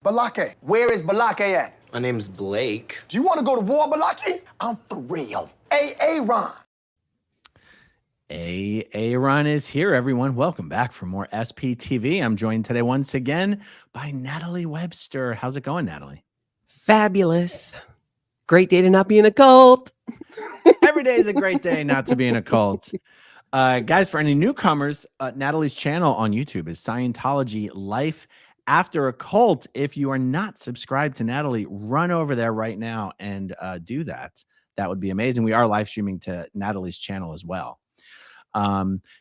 Balake. Where is Balake at? My name's Blake. Do you want to go to war, Balake? I'm for real. Ron. Ron is here, everyone. Welcome back for more SPTV. I'm joined today once again by Natalie Webster. How's it going, Natalie? Fabulous. Great day to not be in a cult. Every day is a great day not to be in a cult. Guys, for any newcomers, Natalie's channel on YouTube is Scientology Life After a Cult. If you are not subscribed to Natalie, run over there right now and do that. That would be amazing. We are live streaming to Natalie's channel as well.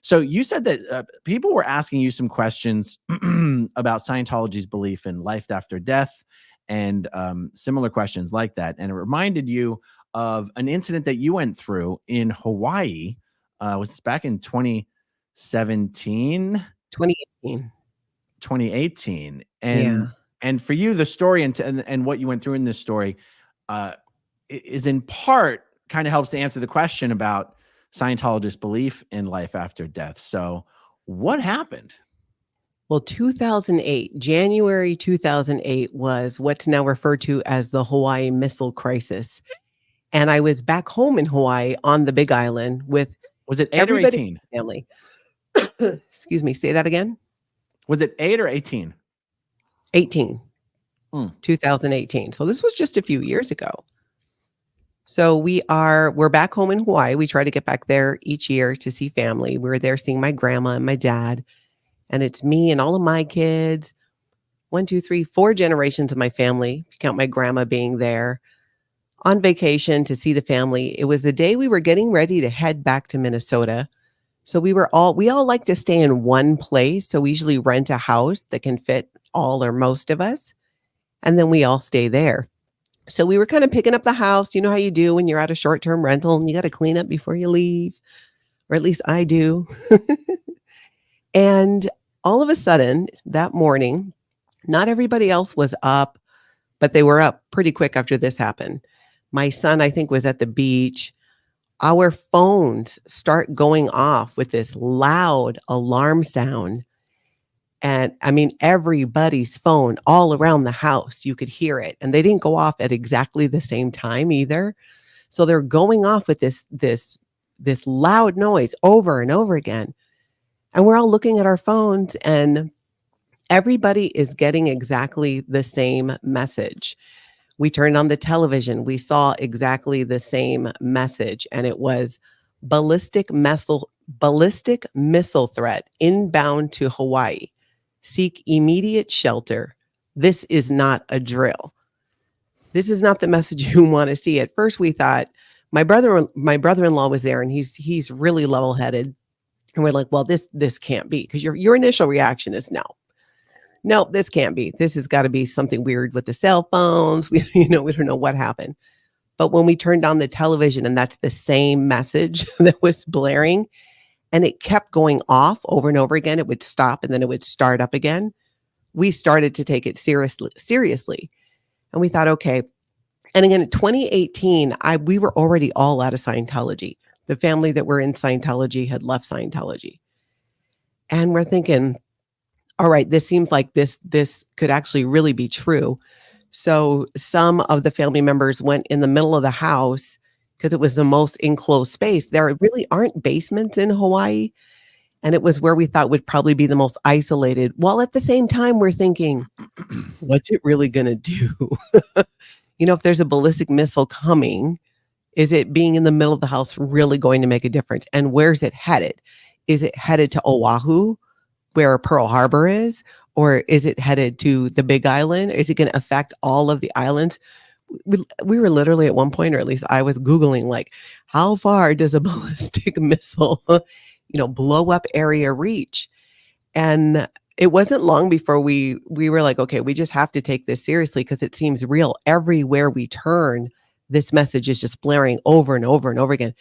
So you said that people were asking you some questions about Scientology's belief in life after death and similar questions like that. And it reminded you of an incident that you went through in Hawaii. Was this back in 2017? 2018. And for you, the story and what you went through in this story is in part kind of helps to answer the question about Scientologists' belief in life after death. So what happened? Well, January 2008 was what's now referred to as the Hawaii Missile Crisis. And I was back home in Hawaii on the Big Island with Was it 8 or 18? Family. Excuse me. Say that again. Was it 8 or 18? 18. 2018. So this was just a few years ago. So we're back home in Hawaii. We try to get back there each year to see family. We were there seeing my grandma and my dad. And it's me and all of my kids. 1, 2, 3, 4 generations of my family. If you count my grandma being there on vacation to see the family. It was the day we were getting ready to head back to Minnesota. So we all like to stay in one place. So we usually rent a house that can fit all or most of us. And then we all stay there. So we were kind of picking up the house. You know how you do when you're at a short-term rental and you got to clean up before you leave, or at least I do. And all of a sudden that morning, not everybody else was up, but they were up pretty quick after this happened. My son, I think, was at the beach. Our phones start going off with this loud alarm sound. And I mean, everybody's phone all around the house, you could hear it. And they didn't go off at exactly the same time either. So they're going off with this loud noise over and over again. And we're all looking at our phones and everybody is getting exactly the same message. We turned on the television. We saw exactly the same message. And it was ballistic missile threat inbound to Hawaii. Seek immediate shelter. This is not a drill. This is not the message you want to see. At first we thought, my brother-in-law was there and he's really level-headed. And we're like, well, this can't be, because your initial reaction is no, this can't be. This has got to be something weird with the cell phones. We don't know what happened. But when we turned on the television and that's the same message that was blaring and it kept going off over and over again, it would stop and then it would start up again. We started to take it seriously. And we thought, okay. And again, in 2018, we were already all out of Scientology. The family that were in Scientology had left Scientology. And we're thinking, all right, this seems like this could actually really be true. So some of the family members went in the middle of the house because it was the most enclosed space. There really aren't basements in Hawaii. And it was where we thought would probably be the most isolated. While at the same time, we're thinking, what's it really going to do? If there's a ballistic missile coming, is it being in the middle of the house really going to make a difference? And where's it headed? Is it headed to Oahu, where Pearl Harbor is, or is it headed to the Big Island? Is it going to affect all of the islands? We were literally at one point, or at least I was Googling, like, how far does a ballistic missile, blow up area reach? And it wasn't long before we were like, okay, we just have to take this seriously because it seems real. Everywhere we turn, this message is just blaring over and over and over again.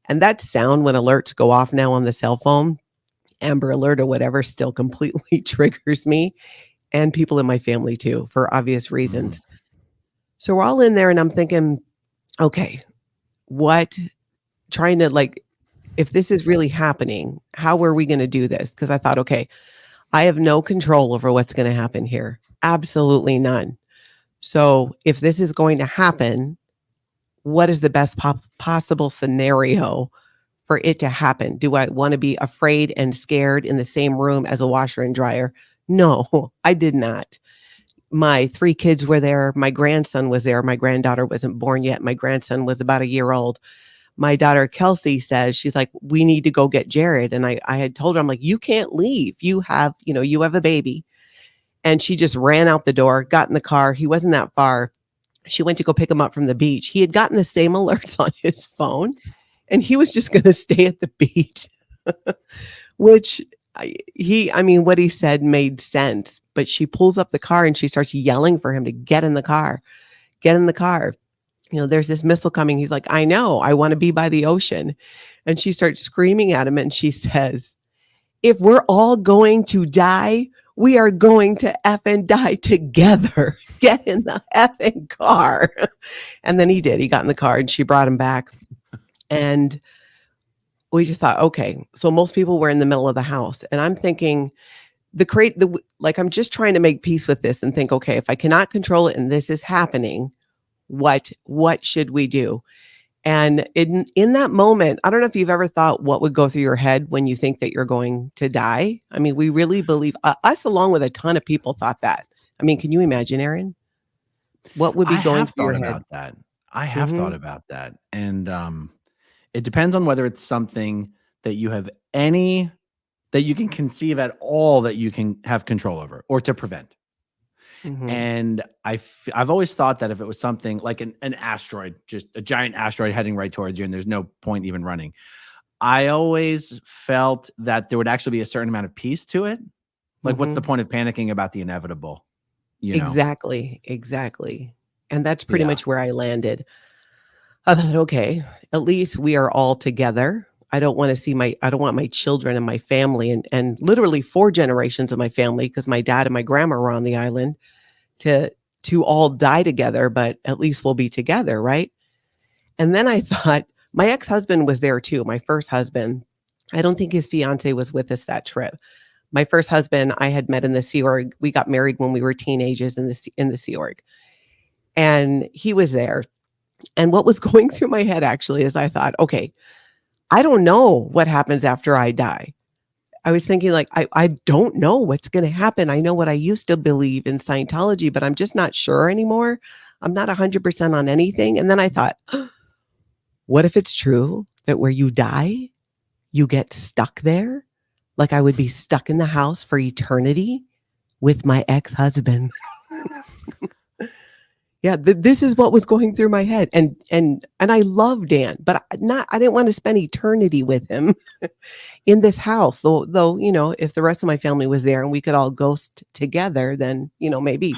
And that sound, when alerts go off now on the cell phone, Amber Alert or whatever, still completely triggers me and people in my family too, for obvious reasons. So we're all in there and I'm thinking, okay, if this is really happening, how are we going to do this? Because I thought, okay, I have no control over what's going to happen here. Absolutely none. So if this is going to happen, what is the best possible scenario for it to happen? Do I want to be afraid and scared in the same room as a washer and dryer? No, I did not. My 3 kids were there. My grandson was there. My granddaughter wasn't born yet. My grandson was about a year old. My daughter, Kelsey, says, she's like, we need to go get Jared. And I had told her, I'm like, you can't leave. You have a baby. And she just ran out the door, got in the car. He wasn't that far. She went to go pick him up from the beach. He had gotten the same alerts on his phone, and he was just going to stay at the beach, which what he said made sense. But she pulls up the car and she starts yelling for him to get in the car, get in the car. There's this missile coming. He's like, I know, I want to be by the ocean. And she starts screaming at him and she says, if we're all going to die, we are going to effing die together. Get in the effing car. And then he did. He got in the car and she brought him back. And we just thought, okay, so most people were in the middle of the house. And I'm thinking, I'm just trying to make peace with this and think, okay, if I cannot control it and this is happening, what should we do? And in that moment, I don't know if you've ever thought what would go through your head when you think that you're going to die. I mean, we really believe, us along with a ton of people thought that. I mean, can you imagine, Aaron? What would be going through your head? I have thought about that. And it depends on whether it's something that you have that you can conceive at all that you can have control over or to prevent. Mhm. And I've always thought that if it was something like an asteroid, just a giant asteroid heading right towards you, and there's no point even running, I always felt that there would actually be a certain amount of peace to it. Like, what's the point of panicking about the inevitable? Exactly. And that's pretty much where I landed. I thought, okay, at least we are all together. I don't want my children and my family and literally 4 generations of my family, because my dad and my grandma were on the island, to all die together, but at least we'll be together, right? And then I thought, my ex-husband was there too, my first husband. I don't think his fiance was with us that trip. My first husband I had met in the Sea Org. We got married when we were teenagers in the Sea Org. And he was there. And what was going through my head actually is I thought, okay, I don't know what happens after I die. I was thinking like, I don't know what's going to happen. I know what I used to believe in Scientology, but I'm just not sure anymore. I'm not 100% on anything. And then I thought, what if it's true that where you die, you get stuck there? Like I would be stuck in the house for eternity with my ex-husband. Yeah, this is what was going through my head, and I love Dan, but I didn't want to spend eternity with him in this house. Though if the rest of my family was there and we could all ghost together, then maybe.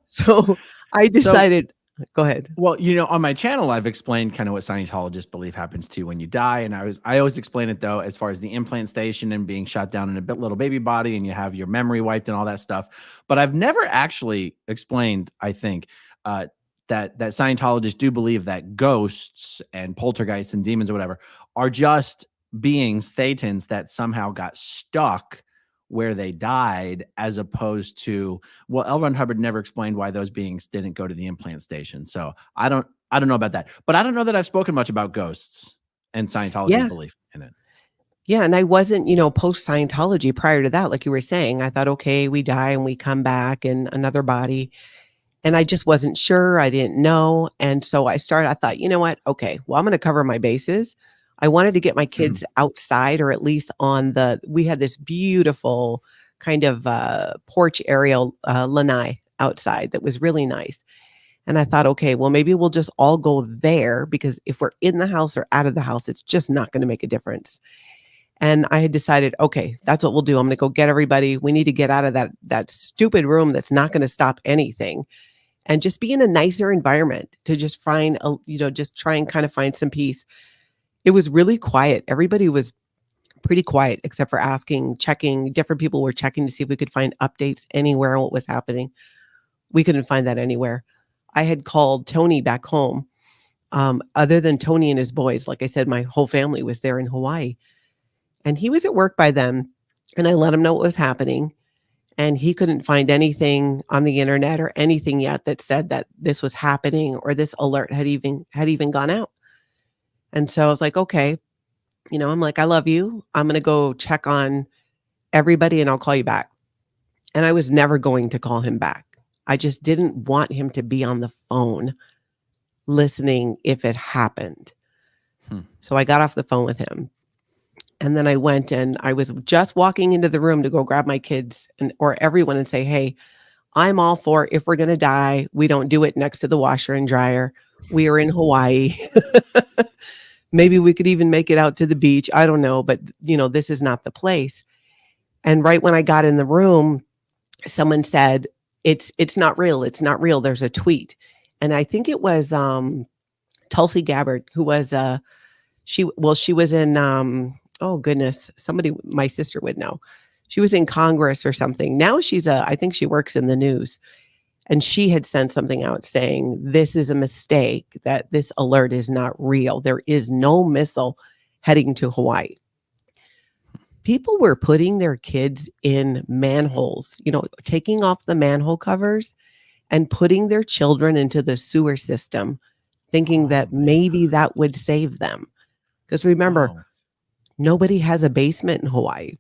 So I decided. Go ahead. Well, on my channel, I've explained kind of what Scientologists believe happens to you when you die, and I always explain it though as far as the implant station and being shot down in a little baby body, and you have your memory wiped and all that stuff. But I've never actually explained, I think, that Scientologists do believe that ghosts and poltergeists and demons or whatever are just beings, thetans, that somehow got stuck where they died, as opposed to, well, L. Ron Hubbard never explained why those beings didn't go to the implant station. So I don't know about that, but I don't know that I've spoken much about ghosts and Scientology's belief in it. Yeah. And I wasn't, post Scientology prior to that. Like you were saying, I thought, okay, we die and we come back in another body. And I just wasn't sure. I didn't know. And so I thought, you know what? Okay, well, I'm going to cover my bases. I wanted to get my kids outside, or at least we had this beautiful kind of porch area, lanai outside that was really nice. And I thought, okay, well, maybe we'll just all go there, because if we're in the house or out of the house, it's just not going to make a difference. And I had decided, okay, that's what we'll do. I'm going to go get everybody. We need to get out of that stupid room that's not going to stop anything, and just be in a nicer environment to just find, just try and kind of find some peace. It was really quiet. Everybody was pretty quiet, except for checking. Different people were checking to see if we could find updates anywhere on what was happening. We couldn't find that anywhere. I had called Tony back home. Other than Tony and his boys, like I said, my whole family was there in Hawaii. And he was at work by then. and I let him know what was happening. And he couldn't find anything on the internet or anything yet that said that this was happening or this alert had even gone out. And so I was like, okay, I'm like, I love you. I'm going to go check on everybody and I'll call you back. And I was never going to call him back. I just didn't want him to be on the phone listening if it happened. So I got off the phone with him. And then I went and I was just walking into the room to go grab my kids or everyone and say, hey, I'm all for if we're going to die, we don't do it next to the washer and dryer. We are in Hawaii. Maybe we could even make it out to the beach. I don't know, but this is not the place. And right when I got in the room, someone said, it's not real. It's not real. There's a tweet. And I think it was Tulsi Gabbard, who was she was in oh goodness, my sister would know. She was in Congress or something. Now I think she works in the news. And she had sent something out saying, this is a mistake, that this alert is not real. There is no missile heading to Hawaii. People were putting their kids in manholes, taking off the manhole covers and putting their children into the sewer system, thinking that maybe that would save them. Because remember, nobody has a basement in Hawaii.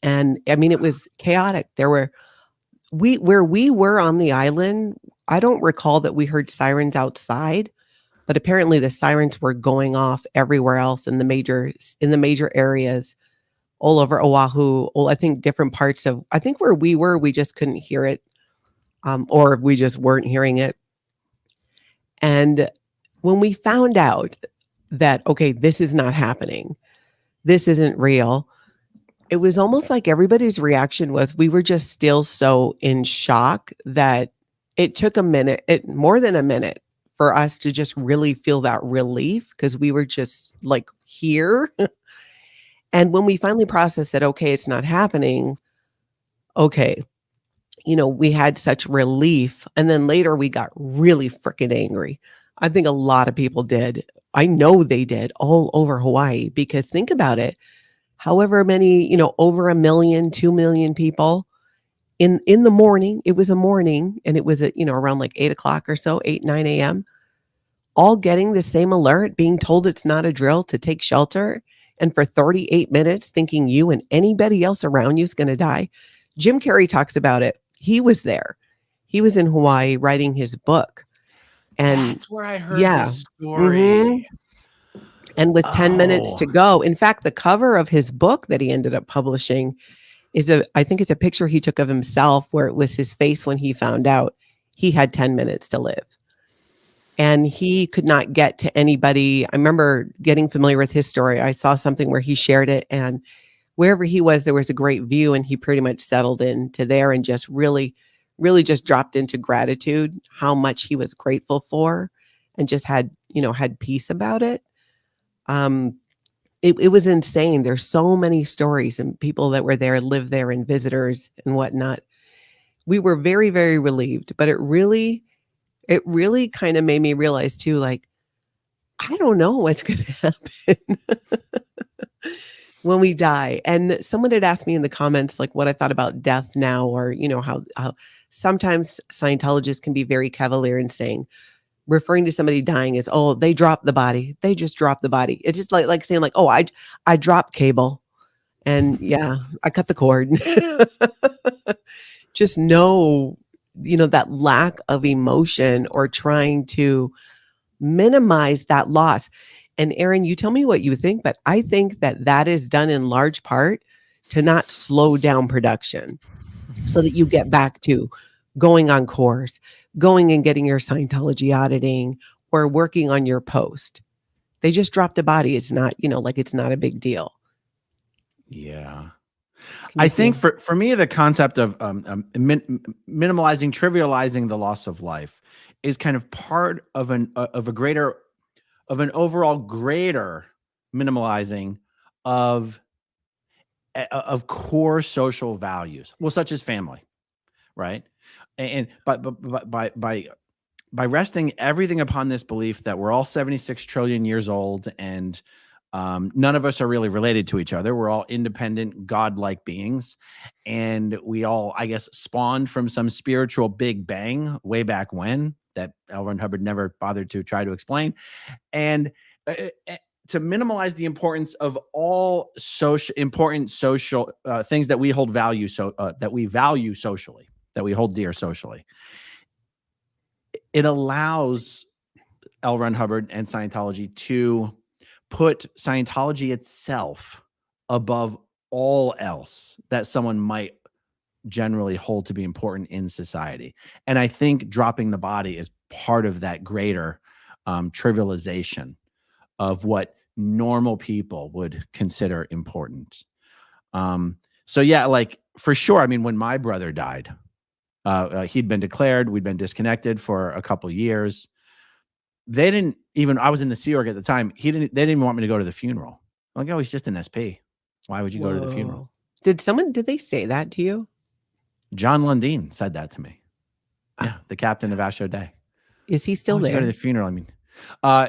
And I mean, it was chaotic. Where we were on the island, I don't recall that we heard sirens outside, but apparently the sirens were going off everywhere else in the major areas all over Oahu. I think different parts of, I think where we were, we just couldn't hear it, or we just weren't hearing it. And when we found out that, okay, this is not happening, this isn't real, it was almost like everybody's reaction was we were just still so in shock that it took more than a minute for us to just really feel that relief, because we were just like here. And when we finally processed that, okay, it's not happening. Okay. We had such relief. And then later we got really freaking angry. I think a lot of people did. I know they did all over Hawaii, because think about it. However many, over 1 million, 2 million people in the morning, it was a morning, and it was at, around like 8 o'clock or so, 8, 9 a.m., all getting the same alert, being told it's not a drill to take shelter. And for 38 minutes, thinking you and anybody else around you is going to die. Jim Carrey talks about it. He was there. He was in Hawaii writing his book. And that's where I heard this story. Mm-hmm. And with 10 minutes to go, in fact, the cover of his book that he ended up publishing I think it's a picture he took of himself where it was his face when he found out he had 10 minutes to live. And he could not get to anybody. I remember getting familiar with his story. I saw something where he shared it, and wherever he was, there was a great view, and he pretty much settled into there and just really, really just dropped into gratitude, how much he was grateful for, and just had peace about it. It was insane. There's so many stories and people that were there, lived there, and visitors and whatnot. We were very, very relieved, but it really kind of made me realize too, like, I don't know what's going to happen when we die. And someone had asked me in the comments, like, what I thought about death now, or, how sometimes Scientologists can be very cavalier in referring to somebody dying as, oh, they dropped the body. They just dropped the body. It's just like saying like, oh, I dropped cable, and yeah, I cut the cord. Just know, that lack of emotion or trying to minimize that loss. And Aaron, you tell me what you think, but I think that is done in large part to not slow down production, so that you get back to going on course, going and getting your Scientology auditing, or working on your post. They just dropped the body. It's not, it's not a big deal. Yeah. I think for me, the concept of minimalizing, trivializing the loss of life is kind of part of an overall greater minimalizing of core social values, well, such as family, right? And by resting everything upon this belief that we're all 76 trillion years old, and None of us are really related to each other. We're all independent, godlike beings. And we all, I guess, spawned from some spiritual big bang way back when that L. Ron Hubbard never bothered to try to explain. And to minimize the importance of all important social things that we hold value, that we value socially, that we hold dear socially, it allows L. Ron Hubbard and Scientology to put Scientology itself above all else that someone might generally hold to be important in society. And I think dropping the body is part of that greater trivialization of what normal people would consider important. So yeah, like for sure. I mean, when my brother died, he'd been declared, we'd been disconnected for a couple years. They didn't even, I was in the Sea Org at the time. They didn't even want me to go to the funeral. I'm like, oh, he's just an SP. Why would you go to the funeral? Did they say that to you? John Lundeen said that to me. Yeah. The captain of Asho Day. Is he still there? there? Go to the funeral. I mean,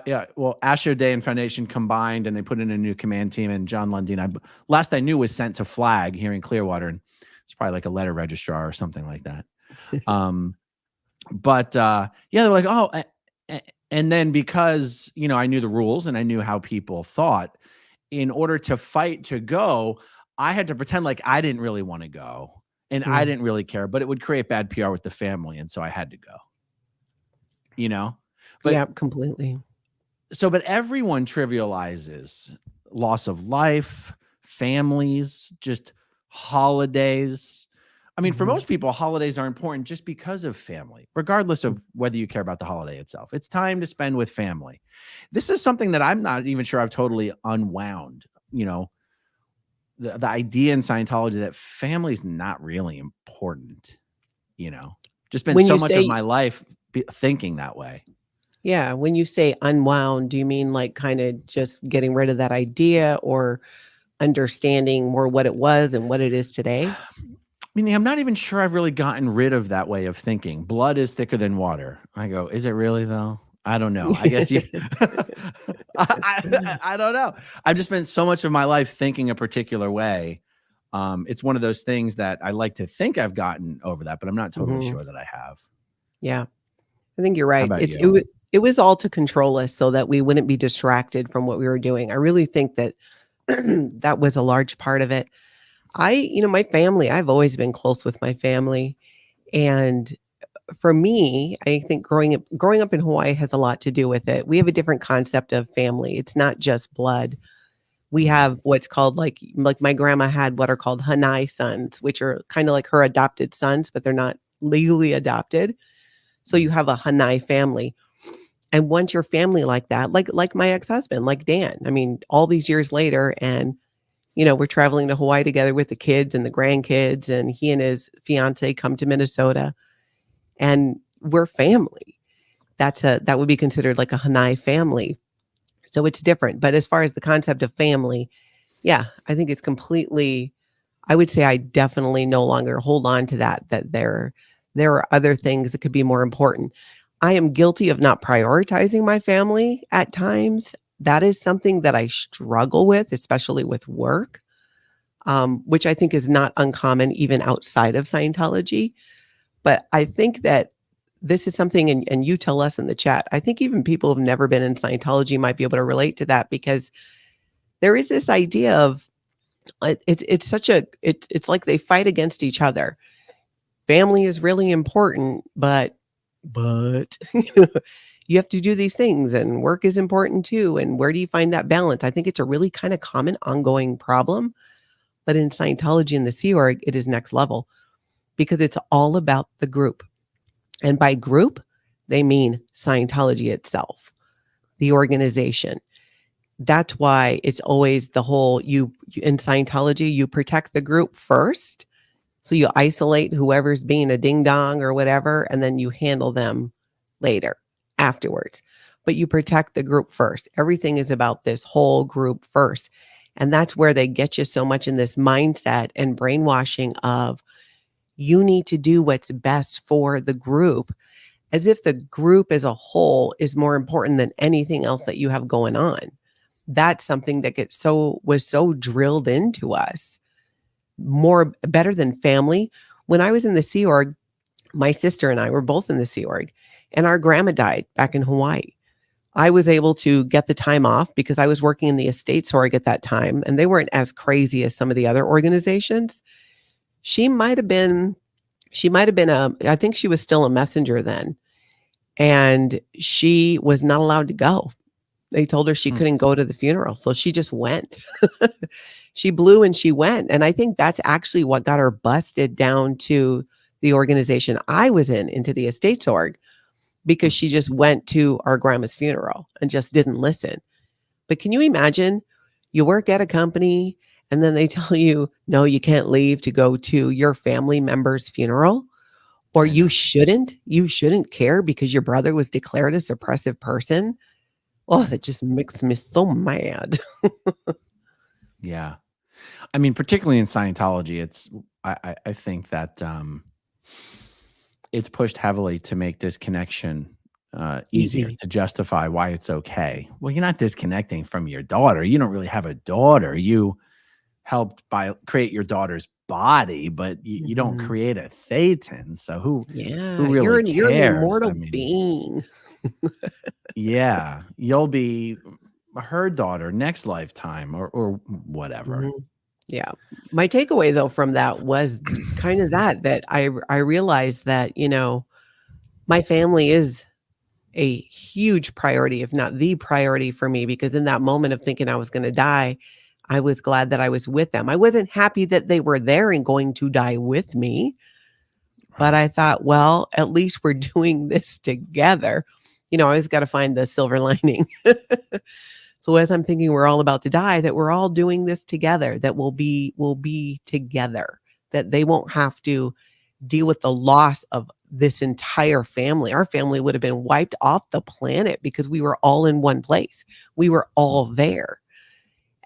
yeah, well, Asho Day and Foundation combined and they put in a new command team, and John Lundeen, last I knew, was sent to Flag here in Clearwater. And it's probably like a letter registrar or something like that. But yeah, they're like, oh, and then because, you know, I knew the rules and I knew how people thought, in order to fight to go, I had to pretend like I didn't really want to go and I didn't really care, but it would create bad PR with the family. And so I had to go, you know? But, yeah, completely. So, but everyone trivializes loss of life, families, just holidays. I mean, for most people, holidays are important just because of family, regardless of whether you care about the holiday itself. It's time to spend with family. This is something that I'm not even sure I've totally unwound. You know, the idea in Scientology that family is not really important, you know, just spend so much of my life thinking that way. Yeah. When you say unwound, do you mean like kind of just getting rid of that idea or understanding more what it was and what it is today? I mean, I'm not even sure I've really gotten rid of that way of thinking. Blood is thicker than water. I go, is it really though? I don't know. I guess you, I don't know. I've just spent so much of my life thinking a particular way. It's one of those things that I like to think I've gotten over that, but I'm not totally sure that I have. Yeah, I think you're right. You? It was all to control us so that we wouldn't be distracted from what we were doing. I really think that that was a large part of it. My family, I've always been close with my family. And for me, I think growing up in Hawaii has a lot to do with it. We have a different concept of family. It's not just blood. We have what's called like my grandma had what are called Hanai sons, which are kind of like her adopted sons, but they're not legally adopted. So you have a Hanai family. And once you're family like that, like my ex-husband, like Dan, I mean, all these years later, and we're traveling to Hawaii together with the kids and the grandkids, and he and his fiance come to Minnesota, and we're family. That would be considered like a Hanai family. So it's different. But as far as the concept of family, yeah, I think it's completely, I would say I definitely no longer hold on to that there are other things that could be more important. I am guilty of not prioritizing my family at times. That is something that I struggle with, especially with work, which I think is not uncommon even outside of Scientology. But I think that this is something, and you tell us in the chat, I think even people who've never been in Scientology might be able to relate to that, because there is this idea of it's like they fight against each other. Family is really important, but you have to do these things, and work is important too. And where do you find that balance? I think it's a really kind of common ongoing problem. But in Scientology and the Sea Org, it is next level, because it's all about the group. And by group, they mean Scientology itself, the organization. That's why it's always the whole, you in Scientology, you protect the group first. So you isolate whoever's being a ding dong or whatever, and then you handle them later, afterwards. But you protect the group first. Everything is about this whole group first. And that's where they get you so much in this mindset and brainwashing of, you need to do what's best for the group, as if the group as a whole is more important than anything else that you have going on. that's something that was so drilled into us, better than family. When I was in the Sea Org, my sister and I were both in the Sea Org, and our grandma died back in Hawaii. I was able to get the time off because I was working in the Estates Org at that time, and they weren't as crazy as some of the other organizations. She might have been I think she was still a messenger then, and she was not allowed to go. They told her she couldn't go to the funeral, so she just went. She blew and she went, and I think that's actually what got her busted down to the organization I was in, into the Estates Org, because she just went to our grandma's funeral and just didn't listen. But can you imagine, you work at a company and then they tell you, no, you can't leave to go to your family member's funeral, or you shouldn't care because your brother was declared a suppressive person. Oh, that just makes me so mad. Yeah. I mean, particularly in Scientology, I think that it's pushed heavily to make disconnection easier Easy. to justify why it's okay. Well, you're not disconnecting from your daughter. You don't really have a daughter. You helped create your daughter's body, but you don't create a thetan. So who Yeah, really you're an cares? I immortal mean, being. yeah, you'll be her daughter next lifetime or whatever. Mhm. Yeah. My takeaway though from that was kind of that I realized that, my family is a huge priority, if not the priority for me, because in that moment of thinking I was going to die, I was glad that I was with them. I wasn't happy that they were there and going to die with me, but I thought, well, at least we're doing this together. I always got to find the silver lining. So as I'm thinking we're all about to die, that we're all doing this together, that we'll be together, that they won't have to deal with the loss of this entire family. Our family would have been wiped off the planet because we were all in one place. We were all there.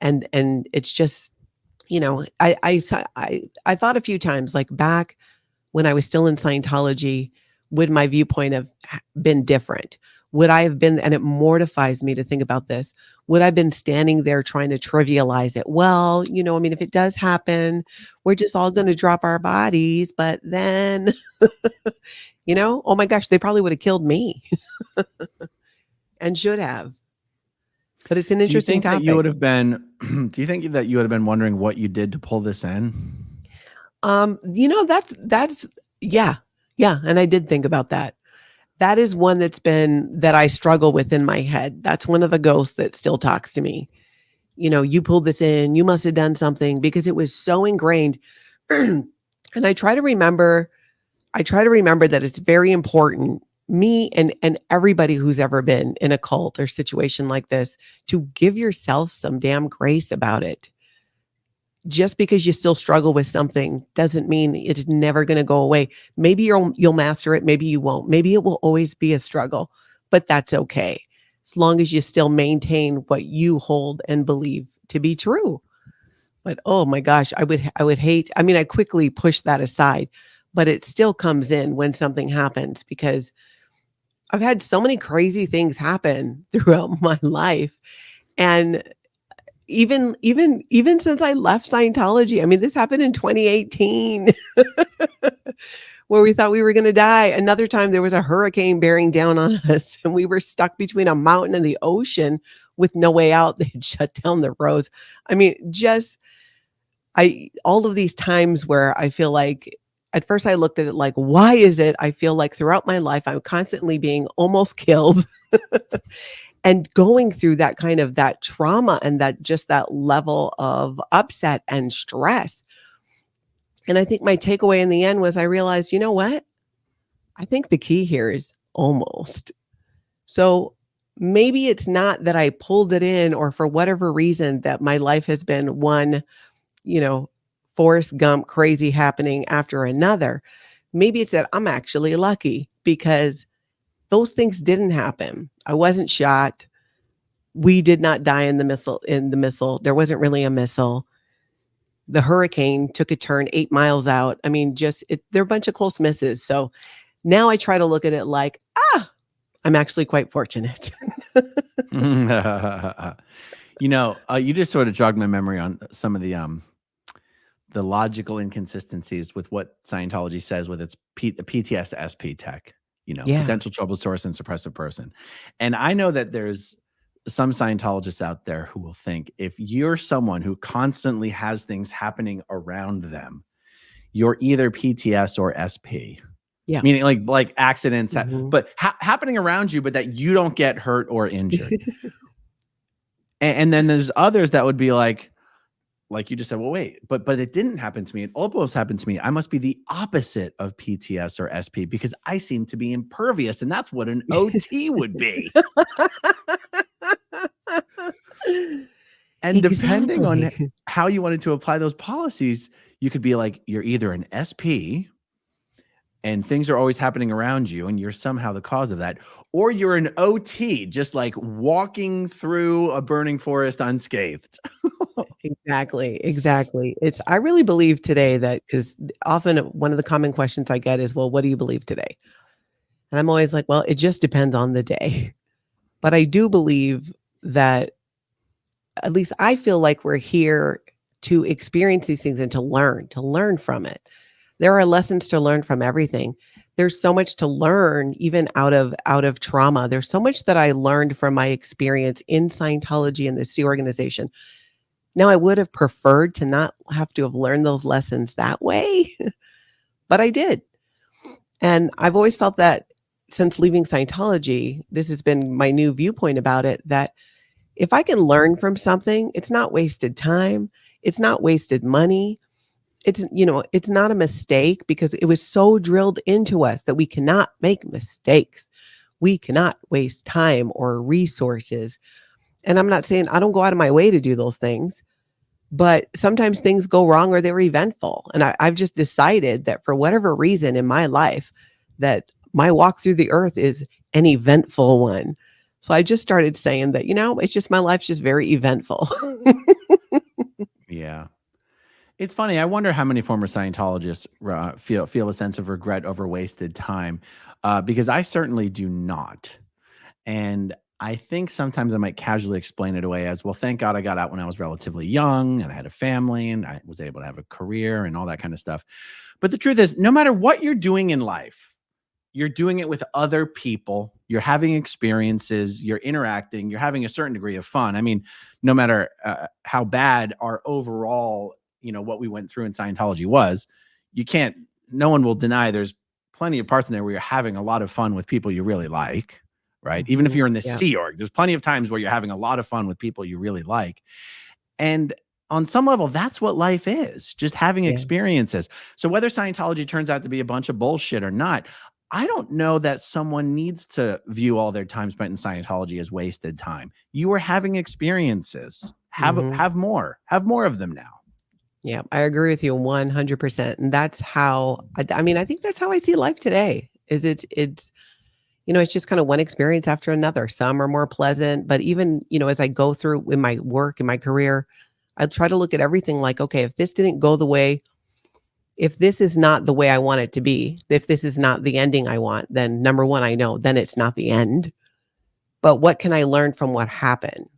And it's just, I thought a few times, like back when I was still in Scientology, would my viewpoint have been different? Would I have been, and it mortifies me to think about this, would I have been standing there trying to trivialize it? Well, if it does happen, we're just all going to drop our bodies, but then, oh my gosh, they probably would have killed me and should have. But it's an interesting That you topic. would have been, do you think that you would have been wondering what you did to pull this in? That's yeah. Yeah. And I did think about that. That is one that I struggle with in my head. That's one of the ghosts that still talks to me. You pulled this in, you must have done something, because it was so ingrained. And I try to remember that it's very important, me and everybody who's ever been in a cult or situation like this, to give yourself some damn grace about it. Just because you still struggle with something doesn't mean it's never going to go away. Maybe you'll master it. Maybe you won't. Maybe it will always be a struggle, but that's okay. As long as you still maintain what you hold and believe to be true. But oh my gosh, I would hate, I quickly push that aside, but it still comes in when something happens, because I've had so many crazy things happen throughout my life. And even since I left Scientology, this happened in 2018 where we thought we were going to die. Another time there was a hurricane bearing down on us and we were stuck between a mountain and the ocean with no way out. They had shut down the roads. All of these times where I feel like, at first I looked at it like, why is it I feel like throughout my life I'm constantly being almost killed and going through that kind of that trauma and that level of upset and stress. And I think my takeaway in the end was I realized, you know what? I think the key here is almost. So maybe it's not that I pulled it in, or for whatever reason that my life has been one, Forrest Gump crazy happening after another. Maybe it's that I'm actually lucky because those things didn't happen. I wasn't shot. We did not die in the missile. There wasn't really a missile. The hurricane took a turn 8 miles out. They're a bunch of close misses. So now I try to look at it like, I'm actually quite fortunate. You just sort of jogged my memory on some of the logical inconsistencies with what Scientology says with its the PTSD tech, Yeah. potential trouble source and suppressive person. And I know that there's some Scientologists out there who will think if you're someone who constantly has things happening around them, you're either PTS or SP. Yeah. Meaning like accidents, Mhm. but happening around you, but that you don't get hurt or injured. And then there's others that would be like you just said, well, wait, but it didn't happen to me. It almost happened to me. I must be the opposite of PTS or SP because I seem to be impervious, and that's what an OT would be. And depending on Exactly. how you wanted to apply those policies, you could be like, you're either an SP and things are always happening around you and you're somehow the cause of that, or you're an OT, just like walking through a burning forest unscathed. Exactly. I really believe today that, because often one of the common questions I get is, well, what do you believe today? And I'm always like, well, it just depends on the day. But I do believe that, at least I feel like we're here to experience these things and to learn from it. There are lessons to learn from everything. There's so much to learn even out of trauma. There's so much that I learned from my experience in Scientology and the Sea organization. Now, I would have preferred to not have to have learned those lessons that way, but I did. And I've always felt that since leaving Scientology, this has been my new viewpoint about it, that if I can learn from something, it's not wasted time. It's not wasted money. It's not a mistake, because it was so drilled into us that we cannot make mistakes. We cannot waste time or resources. And I'm not saying I don't go out of my way to do those things, but sometimes things go wrong or they're eventful. And I've just decided that for whatever reason in my life, that my walk through the earth is an eventful one. So I just started saying that, it's just, my life's just very eventful. Yeah. It's funny. I wonder how many former Scientologists feel a sense of regret over wasted time, because I certainly do not. And I think sometimes I might casually explain it away as, well, thank God I got out when I was relatively young and I had a family and I was able to have a career and all that kind of stuff. But the truth is, no matter what you're doing in life, you're doing it with other people, you're having experiences, you're interacting, you're having a certain degree of fun. I mean, no matter how bad our overall, what we went through in Scientology was, no one will deny there's plenty of parts in there where you're having a lot of fun with people you really like, right? Even if you're in the Sea Org, there's plenty of times where you're having a lot of fun with people you really like. And on some level, that's what life is, just having experiences. So whether Scientology turns out to be a bunch of bullshit or not, I don't know that someone needs to view all their time spent in Scientology as wasted time. You are having experiences. Have more of them now. Yeah, I agree with you 100%. And that's how, I mean, I think that's how I see life today. It's just kind of one experience after another. Some are more pleasant, but even, as I go through in my work, in my career, I try to look at everything like, okay, if this didn't go the way, if this is not the way I want it to be, if this is not the ending I want, then number one, I know then it's not the end. But what can I learn from what happened?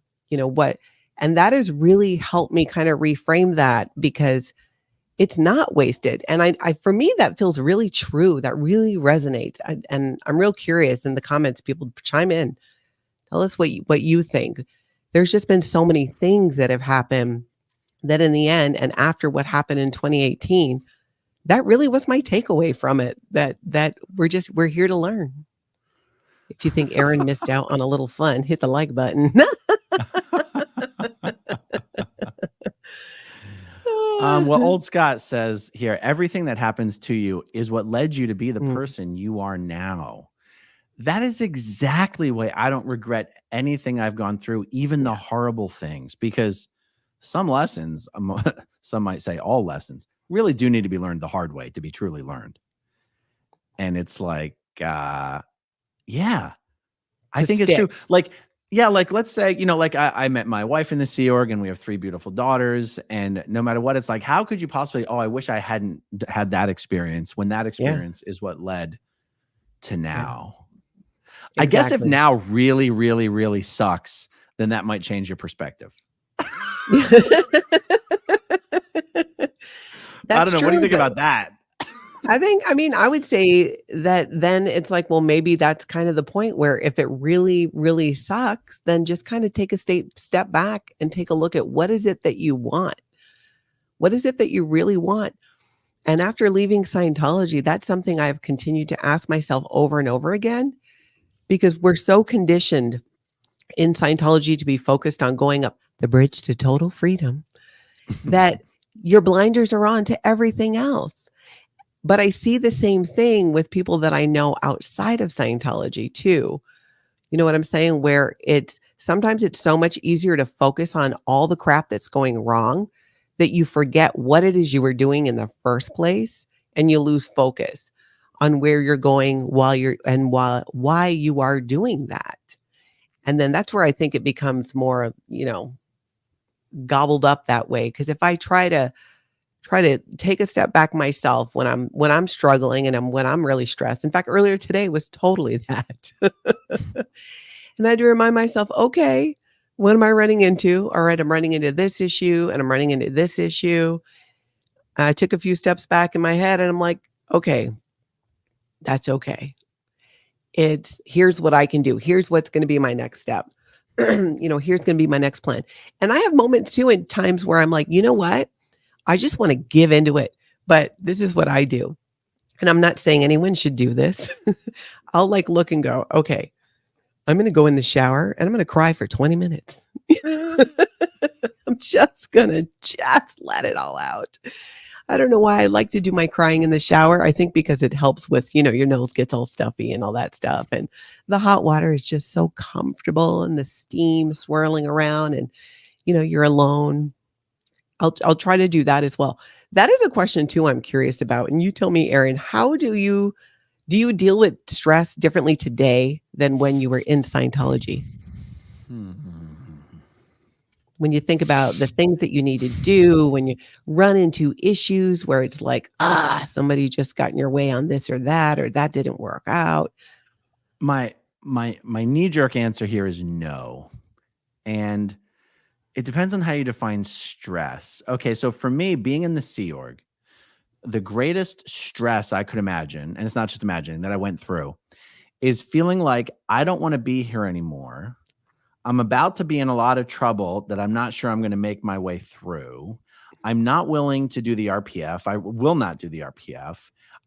And that has really helped me kind of reframe that, because it's not wasted. And I for me, that feels really true. That really resonates. And I'm real curious in the comments, people chime in, tell us what you think. There's just been so many things that have happened that in the end, and after what happened in 2018, that really was my takeaway from it, that we're here to learn. If you think Aaron missed out on a little fun, hit the like button. Well, Old Scott says here, everything that happens to you is what led you to be the person you are now. That is exactly why I don't regret anything I've gone through, even the horrible things, because some lessons, some might say all lessons, really do need to be learned the hard way to be truly learned. And it's like, I think it's true. Like, let's say, I met my wife in the Sea Org and we have 3 beautiful daughters. And no matter what, it's like, how could you possibly, I wish I hadn't had that experience, when that experience is what led to now. I guess if now really, really, really sucks, then that might change your perspective. I don't That's know. What do you true, think but about that? I mean, I would say that then it's like, well, maybe that's kind of the point where if it really, really sucks, then just kind of take a step back and take a look at what is it that you want? What is it that you really want? And after leaving Scientology, that's something I've continued to ask myself over and over again, because we're so conditioned in Scientology to be focused on going up the bridge to total freedom that your blinders are on to everything else. But I see the same thing with people that I know outside of Scientology too. You know what I'm saying? Where it's sometimes it's so much easier to focus on all the crap that's going wrong that you forget what it is you were doing in the first place, and you lose focus on where you're going while you're and why you are doing that. And then that's where I think it becomes more, gobbled up that way. Because if I try to take a step back myself when I'm struggling and when I'm really stressed. In fact, earlier today was totally that. And I had to remind myself, okay, what am I running into? All right, I'm running into this issue and I'm running into this issue. I took a few steps back in my head and I'm like, okay, that's okay. It's here's what I can do. Here's what's going to be my next step. Here's going to be my next plan. And I have moments too in times where I'm like, you know what? I just want to give into it. But this is what I do. And I'm not saying anyone should do this. I'll look and go, okay, I'm going to go in the shower and I'm going to cry for 20 minutes. I'm just going to just let it all out. I don't know why I like to do my crying in the shower. I think because it helps with, your nose gets all stuffy and all that stuff. And the hot water is just so comfortable and the steam swirling around and, you're alone. I'll try to do that as well. That is a question too I'm curious about. And you tell me, Erin, how do you deal with stress differently today than when you were in Scientology? When you think about the things that you need to do, when you run into issues where it's like, somebody just got in your way on this or that didn't work out. My knee-jerk answer here is no. And it depends on how you define stress. Okay, so for me, being in the Sea Org, the greatest stress I could imagine, and it's not just imagining, that I went through, is feeling like I don't want to be here anymore. I'm about to be in a lot of trouble that I'm not sure I'm going to make my way through. I'm not willing to do the RPF. I will not do the RPF.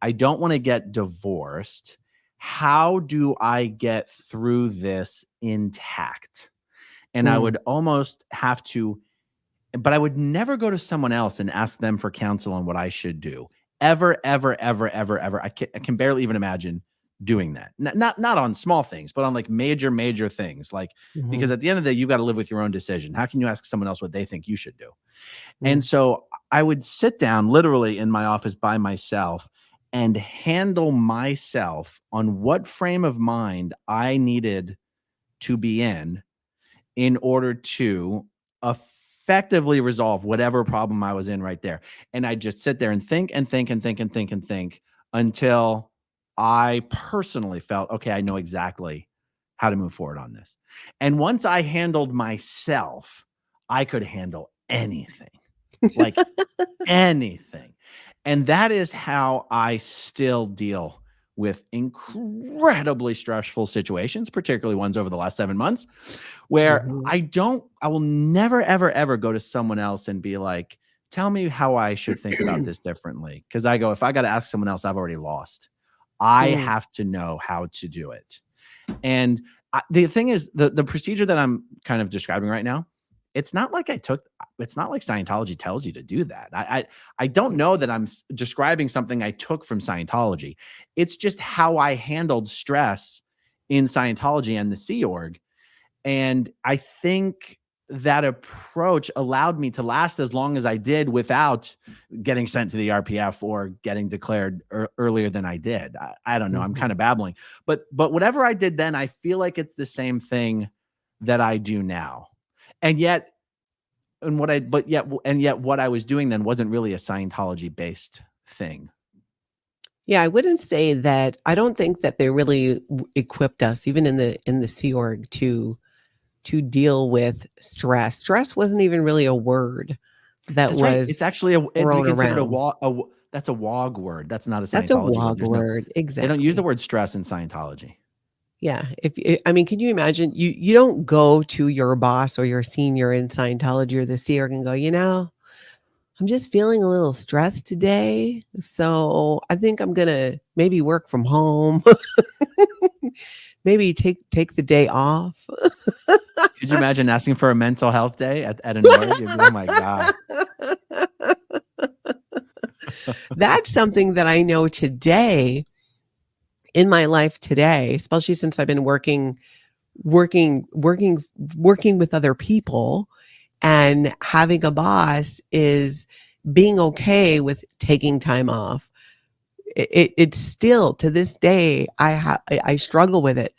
I don't want to get divorced. How do I get through this intact? And I would almost have to, but I would never go to someone else and ask them for counsel on what I should do. Ever, ever, ever, ever, ever. I can barely even imagine doing that. Not on small things, but on major things. Because at the end of the day, you've got to live with your own decision. How can you ask someone else what they think you should do? And so I would sit down literally in my office by myself and handle myself on what frame of mind I needed to be in order to effectively resolve whatever problem I was in right there. And I just sit there and think until I personally felt, okay, I know exactly how to move forward on this. And once I handled myself, I could handle anything, like anything. And that is how I still deal with incredibly stressful situations, particularly ones over the last 7 months, where I will never, ever, ever go to someone else and be like, tell me how I should think about this differently. Because I go, if I got to ask someone else, I've already lost. I have to know how to do it. And the thing is, the procedure that I'm kind of describing right now, it's not like Scientology tells you to do that. I don't know that I'm describing something I took from Scientology. It's just how I handled stress in Scientology and the Sea Org. And I think that approach allowed me to last as long as I did without getting sent to the RPF or getting declared earlier than I did. I don't know. I'm kind of babbling, but whatever I did then, I feel like it's the same thing that I do now. And yet, what I was doing then wasn't really a Scientology based thing. Yeah, I wouldn't say that. I don't think that they really equipped us, even in the Sea Org, to to deal with stress. Stress wasn't even really a word that That's right. was It's actually it's thrown considered around. that's a WOG word. That's not a That's a Scientology word. WOG There's no, word. they don't use the Exactly. word stress in Scientology. Yeah. I mean, can you imagine? You don't go to your boss or your senior in Scientology or the seer and go, I'm just feeling a little stressed today. So I think I'm gonna maybe work from home. Maybe take the day off. Could you imagine asking for a mental health day at an org? You'd be, oh my God. That's something that I know today in my life today, especially since I've been working with other people, and having a boss is being okay with taking time off. It's still to this day, I struggle with it.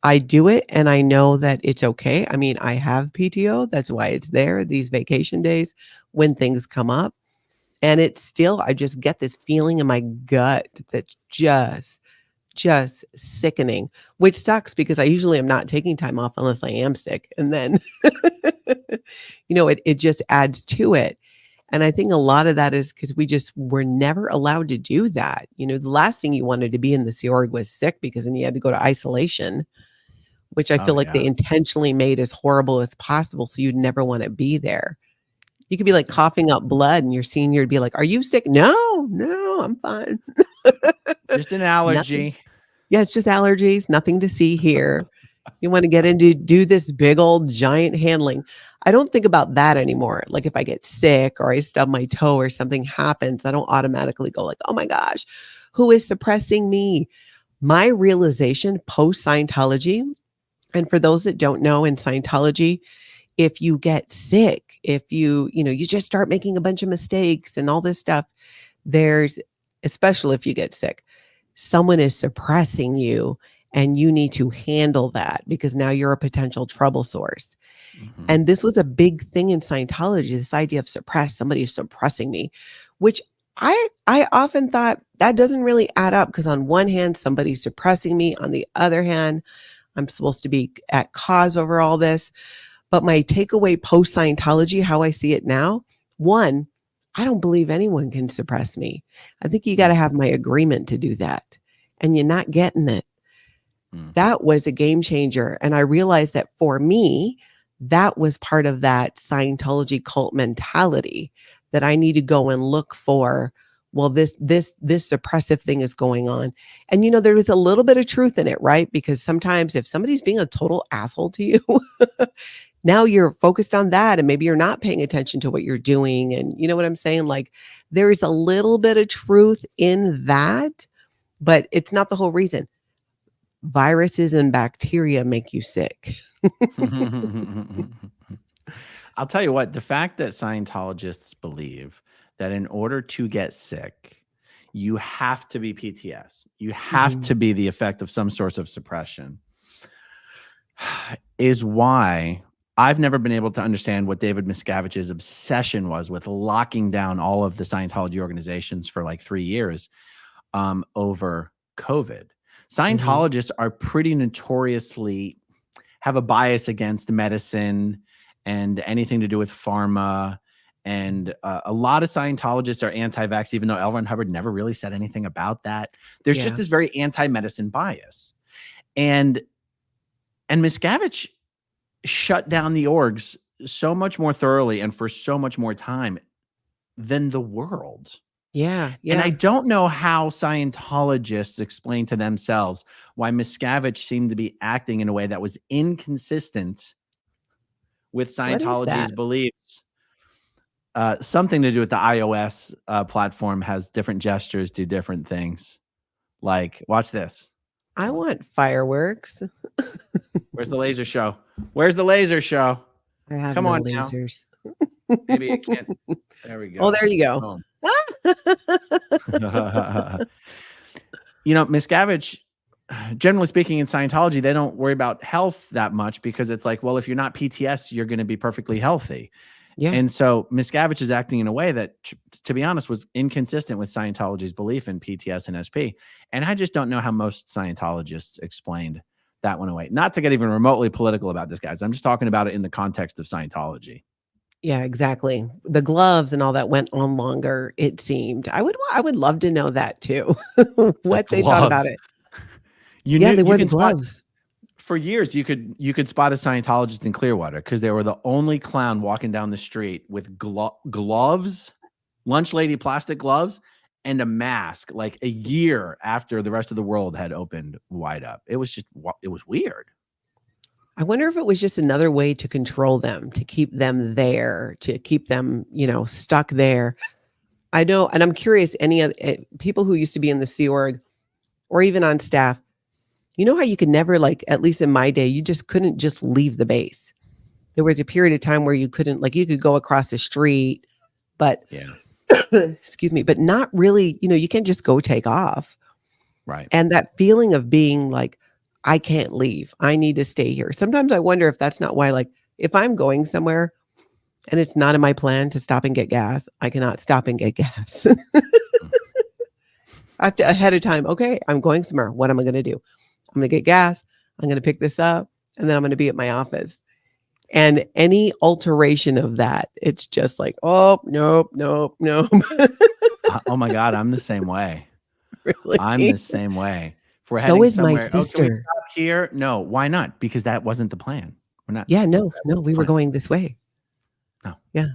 I do it and I know that it's okay. I mean, I have PTO. That's why it's there, these vacation days when things come up. And it's still, I just get this feeling in my gut that's just sickening, which sucks because I usually am not taking time off unless I am sick. And then, it just adds to it. And I think a lot of that is because we just were never allowed to do that. The last thing you wanted to be in the Sea Org was sick, because then you had to go to isolation, which I Oh feel like they yeah. intentionally made as horrible as possible. So you'd never want to be there. You could be like coughing up blood and your senior would be like, "Are you sick?" No, I'm fine. Just an Nothing. allergy. Yeah, it's just allergies, nothing to see here. You want to get into do this big old giant handling. I don't think about that anymore. Like if I get sick or I stub my toe or something happens, I don't automatically go like, "Oh my gosh, who is suppressing me?" My realization post Scientology, and for those that don't know, in Scientology, if you get sick, if you just start making a bunch of mistakes and all this stuff, there's, especially if you get sick, someone is suppressing you and you need to handle that because now you're a potential trouble source. Mhm. And this was a big thing in Scientology, this idea of somebody is suppressing me, which I often thought that doesn't really add up, because on one hand, somebody's suppressing me. On the other hand, I'm supposed to be at cause over all this. But my takeaway post Scientology, how I see it now, one, I don't believe anyone can suppress me. I think you got to have my agreement to do that. And you're not getting it. That was a game changer. And I realized that for me, that was part of that Scientology cult mentality, that I need to go and look for, well, this suppressive thing is going on. And there was a little bit of truth in it, right? Because sometimes if somebody's being a total asshole to you, now you're focused on that and maybe you're not paying attention to what you're doing. And you know what I'm saying? Like there is a little bit of truth in that, but it's not the whole reason. Viruses and bacteria make you sick. I'll tell you what, the fact that Scientologists believe that in order to get sick, you have to be PTS, you have to be the effect of some source of suppression, is why I've never been able to understand what David Miscavige's obsession was with locking down all of the Scientology organizations for like 3 years over COVID. Scientologists are pretty notoriously have a bias against medicine and anything to do with pharma. And a lot of Scientologists are anti-vax, even though L. Ron Hubbard never really said anything about that. There's just this very anti-medicine bias. And Miscavige shut down the orgs so much more thoroughly and for so much more time than the world. Yeah. And I don't know how Scientologists explain to themselves why Miscavige seemed to be acting in a way that was inconsistent with Scientology's beliefs. Something to do with the iOS platform has different gestures, do different things. Like, watch this. I want fireworks. Where's the laser show? Where's the laser show? I have Come no on lasers. now. Maybe it can't. There we go. Oh, there you go. Boom. Miscavige, generally speaking, in Scientology, they don't worry about health that much because it's like, well, if you're not PTS, you're going to be perfectly healthy. Yeah. And so Miscavige is acting in a way that, to be honest, was inconsistent with Scientology's belief in PTS and SP. And I just don't know how most Scientologists explained that went away. Not to get even remotely political about this, guys. I'm just talking about it in the context of Scientology. Yeah, exactly. The gloves and all that went on longer, it seemed. I would love to know that too. What they thought about Gloves. it. You Yeah, knew they you wore the can spot gloves. for years. You could spot a Scientologist in Clearwater because they were the only clown walking down the street with gloves, lunch lady plastic gloves, and a mask. Like a year after the rest of the world had opened wide up, it was weird. I wonder if it was just another way to control them, to keep them there, to keep them, stuck there. I know, and I'm curious, any other people who used to be in the Sea Org or even on staff, you know how you could never, like, at least in my day, you just couldn't just leave the base. There was a period of time where you couldn't, like, you could go across the street, but Yeah, excuse me, but not really, you can't just go take off. right. And that feeling of being like, I can't leave. I need to stay here. Sometimes I wonder if that's not why, like, if I'm going somewhere and it's not in my plan to stop and get gas, I cannot stop and get gas. I have to ahead of time. Okay, I'm going somewhere. What am I going to do? I'm going to get gas. I'm going to pick this up, and then I'm going to be at my office. And any alteration of that, it's just like, oh, nope, nope, nope. Oh my God, I'm the same way. Really? I'm the same way. If we're So heading is my somewhere, can we sister. stop here? No, why not? Because that wasn't the plan. We're not. Yeah, no, we were plan. going this way. No. Yeah.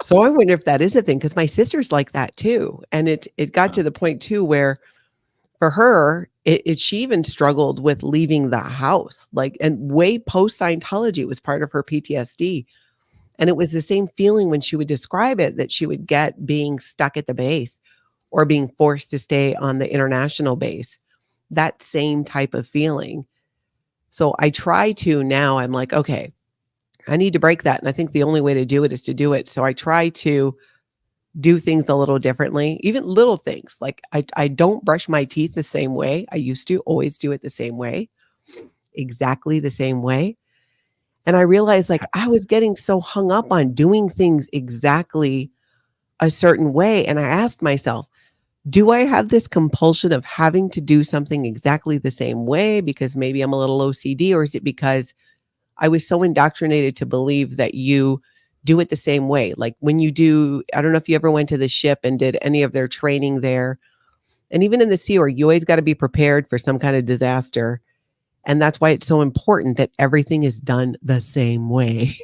So I wonder if that is a thing, because my sister's like that too. And it got to the point too where for her, she even struggled with leaving the house, like, and way post Scientology, it was part of her PTSD. And it was the same feeling when she would describe it that she would get being stuck at the base or being forced to stay on the international base, that same type of feeling. So I try to now, I'm like, okay, I need to break that. And I think the only way to do it is to do it. So I try to do things a little differently, even little things. Like I don't brush my teeth the same way. I used to always do it the same way, exactly the same way. And I realized, like, I was getting so hung up on doing things exactly a certain way. And I asked myself, do I have this compulsion of having to do something exactly the same way because maybe I'm a little OCD, or is it because I was so indoctrinated to believe that you do it the same way? Like when you do, I don't know if you ever went to the ship and did any of their training there. And even in the Sea Org, you always got to be prepared for some kind of disaster. And that's why it's so important that everything is done the same way.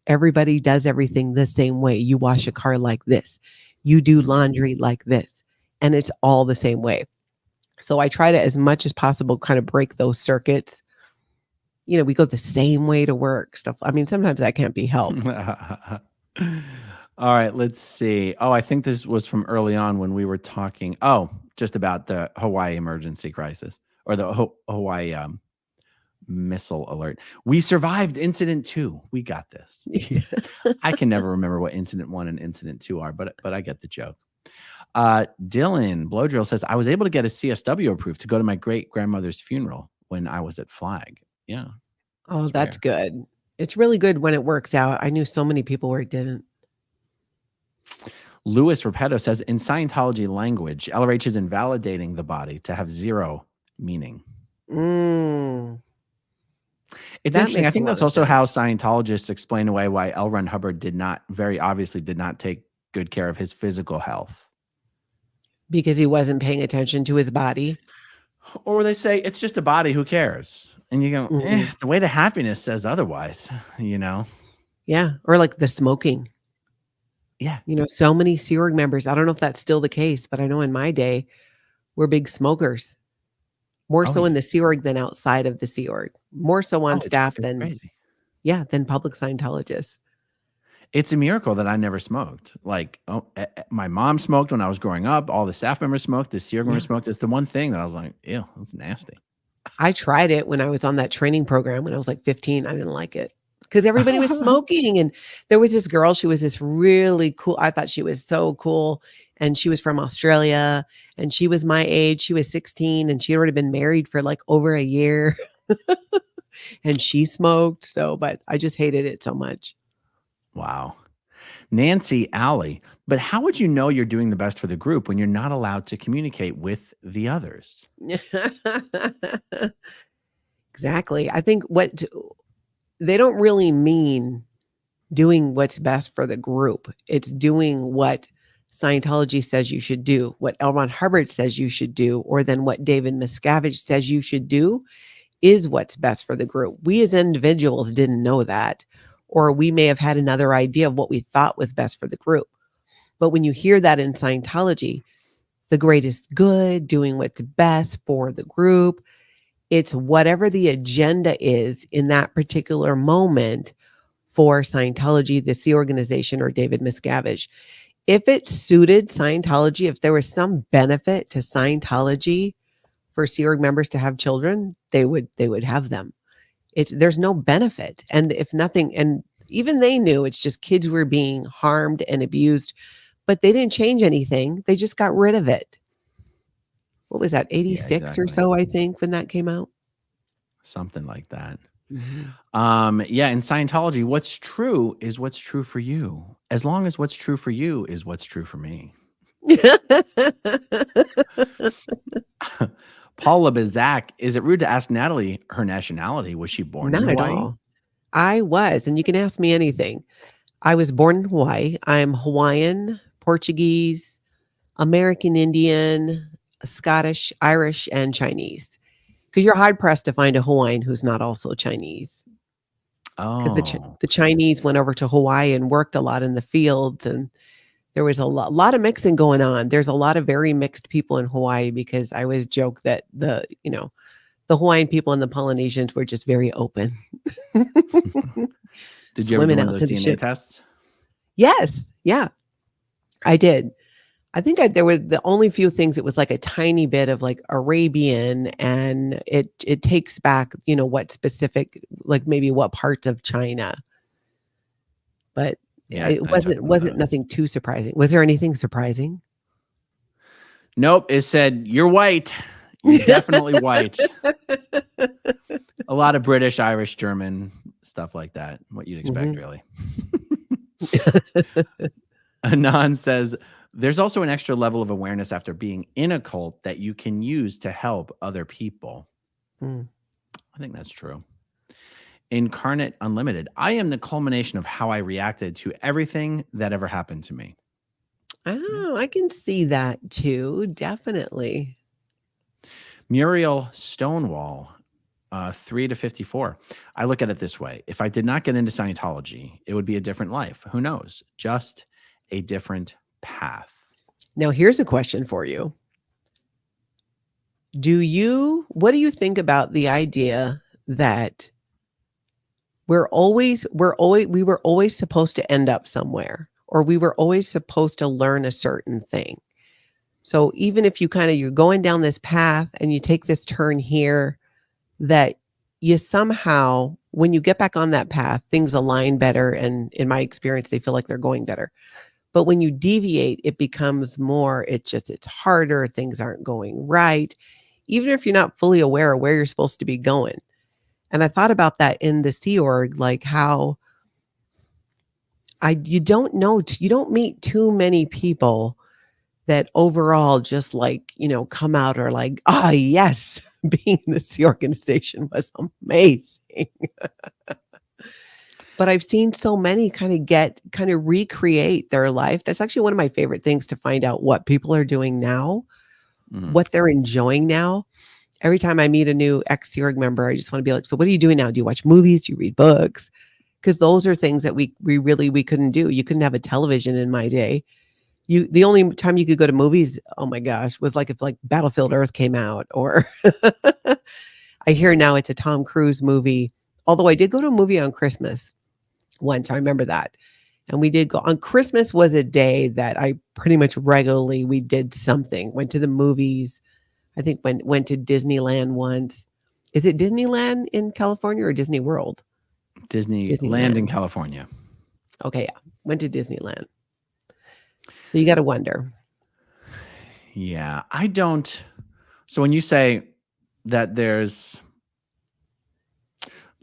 Everybody does everything the same way. You wash a car like this. You do laundry like this. And it's all the same way. So I try to, as much as possible, kind of break those circuits. We go the same way to work, stuff. I mean, sometimes that can't be helped. All right, let's see. Oh, I think this was from early on when we were talking. Oh, just about the Hawaii emergency crisis or the Hawaii missile alert. We survived incident 2. We got this. I can never remember what incident 1 and incident 2 are, but I get the joke. Dylan Blowdrill says, I was able to get a CSW approved to go to my great grandmother's funeral when I was at Flag. Yeah. Oh, that's good. It's really good when it works out. I knew so many people where it didn't. Louis Repetto says, in Scientology language, LRH is invalidating the body to have zero meaning. It's That interesting. I makes think a lot that's of also how sense. Scientologists explain away why L. Ron Hubbard very obviously did not take good care of his physical health. Because he wasn't paying attention to his body. Or they say, it's just a body, who cares? And you go, the way to happiness says otherwise, Yeah. Or like the smoking. Yeah. So many Sea Org members, I don't know if that's still the case, but I know in my day, we're big smokers. More so in the Sea Org than outside of the Sea Org. More so on staff it's than crazy. Than public Scientologists. It's a miracle that I never smoked. Like, my mom smoked when I was growing up. All the staff members smoked. The Sea Org members smoked. It's the one thing that I was like, ew, that's nasty. I tried it when I was on that training program when I was like 15. I didn't like it because everybody was smoking. And there was this girl, she was this really cool. I thought she was so cool. And she was from Australia and she was my age. She was 16 and she had already been married for like over a year. And she smoked. But I just hated it so much. Wow. Nancy Alley, but how would you know you're doing the best for the group when you're not allowed to communicate with the others? Exactly. I think what they don't really mean doing what's best for the group. It's doing what Scientology says you should do, what L. Ron Hubbard says you should do, or then what David Miscavige says you should do is what's best for the group. We as individuals didn't know that, or we may have had another idea of what we thought was best for the group. But when you hear that in Scientology, the greatest good, doing what's best for the group, it's whatever the agenda is in that particular moment for Scientology, the Sea Organization, or David Miscavige. If it suited Scientology, if there was some benefit to Scientology for Sea Org members to have children, they would have them. There's no benefit. And if nothing, and even they knew it's just kids were being harmed and abused, but they didn't change anything. They just got rid of it. What was that, 86 or so, I think, when that came out? Something like that. Mm-hmm. Yeah, in Scientology, what's true is what's true for you. As long as what's true for you is what's true for me. Paula Bizak, is it rude to ask Natalie her nationality? Was she born in Not Hawaii? at all. I was, and you can ask me anything. I was born in Hawaii. I'm Hawaiian, Portuguese, American Indian, Scottish, Irish, and Chinese. Because you're hard pressed to find a Hawaiian who's not also Chinese. Because the Chinese went over to Hawaii and worked a lot in the fields, and there was a lot of mixing going on. There's a lot of very mixed people in Hawaii, because I always joke that the Hawaiian people and the Polynesians were just very open. Did you ever do one of those DNA tests? Yes. Yeah, I did. I think there were the only few things, it was like a tiny bit of like Arabian, and it takes back, what specific, like maybe what parts of China. But yeah, it wasn't nothing too surprising. Was there anything surprising? Nope. It said, you're white. You're definitely white. A lot of British, Irish, German, stuff like that. What you'd expect, really. Anon says, there's also an extra level of awareness after being in a cult that you can use to help other people. I think that's true. Incarnate Unlimited, I am the culmination of how I reacted to everything that ever happened to me. Oh, I can see that too. Definitely. Muriel Stonewall, 3 to 54. I look at it this way. If I did not get into Scientology, it would be a different life. Who knows? Just a different path. Now, here's a question for you. What do you think about the idea that we were always supposed to end up somewhere, or we were always supposed to learn a certain thing? So even if you're going down this path and you take this turn here, that you somehow, when you get back on that path, things align better. And in my experience, they feel like they're going better. But when you deviate, it becomes more, it's harder. Things aren't going right, even if you're not fully aware of where you're supposed to be going. And I thought about that in the Sea Org, like how you don't meet too many people that overall just come out or like, yes, being in the Sea Organization was amazing. But I've seen so many kind of recreate their life. That's actually one of my favorite things, to find out what people are doing now, what they're enjoying now. Every time I meet a new ex-Sea Org member, I just want to be like, so what are you doing now? Do you watch movies? Do you read books? Because those are things that we couldn't do. You couldn't have a television in my day. The only time you could go to movies, oh my gosh, was if Battlefield Earth came out, or I hear now it's a Tom Cruise movie. Although I did go to a movie on Christmas once, I remember that. And we did go on Christmas, was a day that I pretty much regularly, we did something, went to the movies. I think went to Disneyland once. Is it Disneyland in California or Disney World? Disneyland in California. Okay, yeah. Went to Disneyland. So you got to wonder. Yeah, I don't. So when you say that there's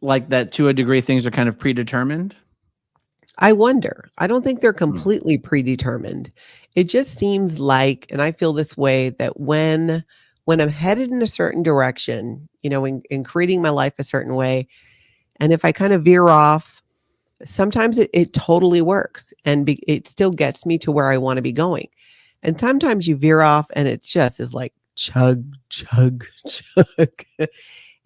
like that, to a degree, things are kind of predetermined, I wonder. I don't think they're completely predetermined. It just seems like, and I feel this way, that when when I'm headed in a certain direction, in creating my life a certain way, and if I kind of veer off, sometimes it totally works and it still gets me to where I want to be going. And sometimes you veer off and it just is like chug, chug, chug,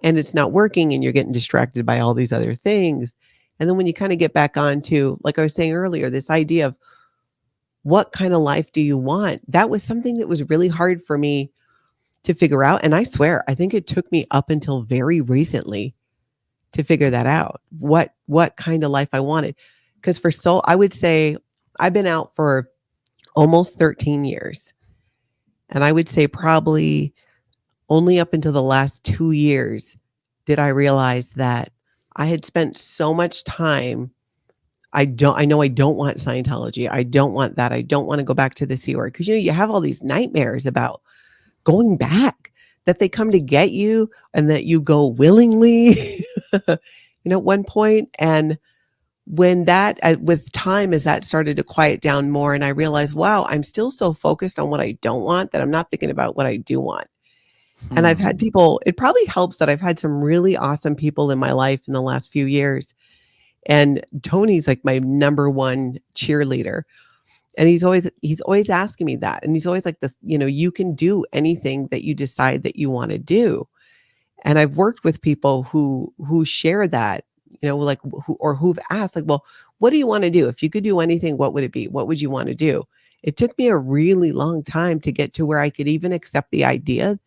and it's not working and you're getting distracted by all these other things. And then when you kind of get back onto, like I was saying earlier, this idea of what kind of life do you want? That was something that was really hard for me to figure out. And I swear, I think it took me up until very recently to figure that out. What kind of life I wanted. Because I would say I've been out for almost 13 years. And I would say probably only up until the last 2 years did I realize that I had spent so much time. I know I don't want Scientology. I don't want that. I don't want to go back to the Sea Org. Because you have all these nightmares about going back, that they come to get you and that you go willingly, at one point. And when with time, as that started to quiet down more, and I realized, wow, I'm still so focused on what I don't want that I'm not thinking about what I do want. And I've had people, it probably helps that I've had some really awesome people in my life in the last few years. And Tony's like my number one cheerleader. And he's always asking me that. And he's always like this, you can do anything that you decide that you want to do. And I've worked with people who share that, like who've asked like, well, what do you want to do? If you could do anything, what would it be? What would you want to do? It took me a really long time to get to where I could even accept the idea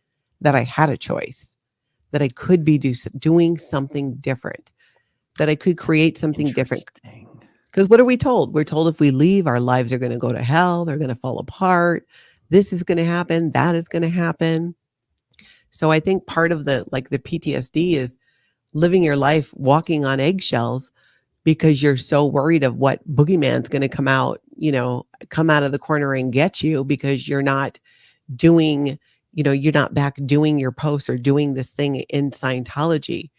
that I had a choice, that I could be doing something different, that I could create something different. Because what are we told? We're told if we leave, our lives are going to go to hell. They're going to fall apart. This is going to happen. That is going to happen. So I think part of the PTSD is living your life walking on eggshells because you're so worried of what boogeyman's going to come out of the corner and get you because you're not doing, you're not back doing your posts or doing this thing in Scientology.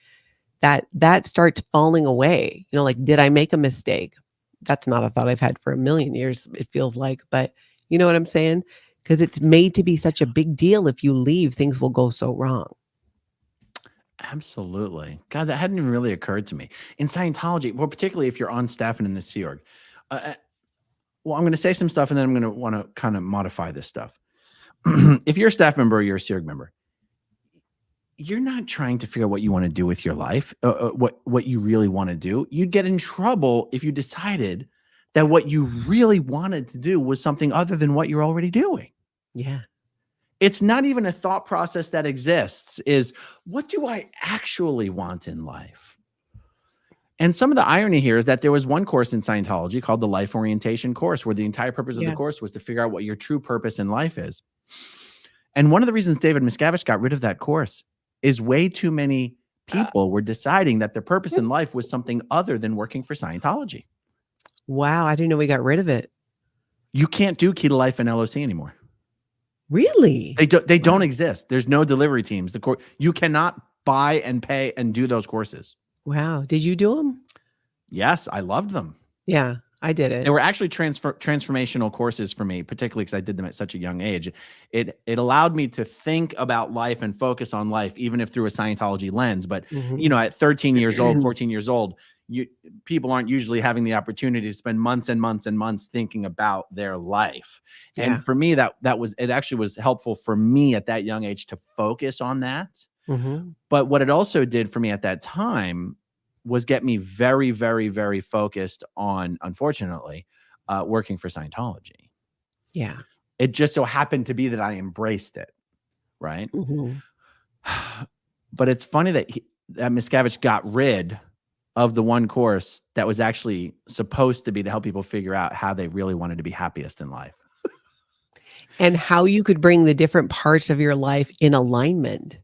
That starts falling away. Did I make a mistake? That's not a thought I've had for a million years, it feels like. But you know what I'm saying? Because it's made to be such a big deal. If you leave, things will go so wrong. Absolutely. God, that hadn't even really occurred to me. In Scientology, well, particularly if you're on staff and in the Sea Org. I'm going to say some stuff and then I'm going to want to kind of modify this stuff. If you're a staff member or you're a Sea Org member, you're not trying to figure out what you want to do with your life, what you really want to do. You'd get in trouble if you decided that what you really wanted to do was something other than what you're already doing. Yeah. It's not even a thought process that exists, is what do I actually want in life? And some of the irony here is that there was one course in Scientology called the Life Orientation course, where the entire purpose of the course was to figure out what your true purpose in life is. And one of the reasons David Miscavige got rid of that course is way too many people were deciding that their purpose in life was something other than working for Scientology. Wow, I didn't know we got rid of it. You can't do Key to Life and LOC anymore. Really? They don't exist. There's no delivery teams. You cannot buy and pay and do those courses. Wow. Did you do them? Yes, I loved them. Yeah, I did it. They were actually transformational courses for me, particularly because I did them at such a young age. It allowed me to think about life and focus on life, even if through a Scientology lens. But at 13 years old, 14 years old, people aren't usually having the opportunity to spend months and months and months thinking about their life. Yeah. And for me, it actually was helpful for me at that young age to focus on that. But what it also did for me at that time was get me very, very, very focused on, unfortunately, working for Scientology. Yeah. It just so happened to be that I embraced it, right? But it's funny that Miscavige got rid of the one course that was actually supposed to be to help people figure out how they really wanted to be happiest in life. And how you could bring the different parts of your life in alignment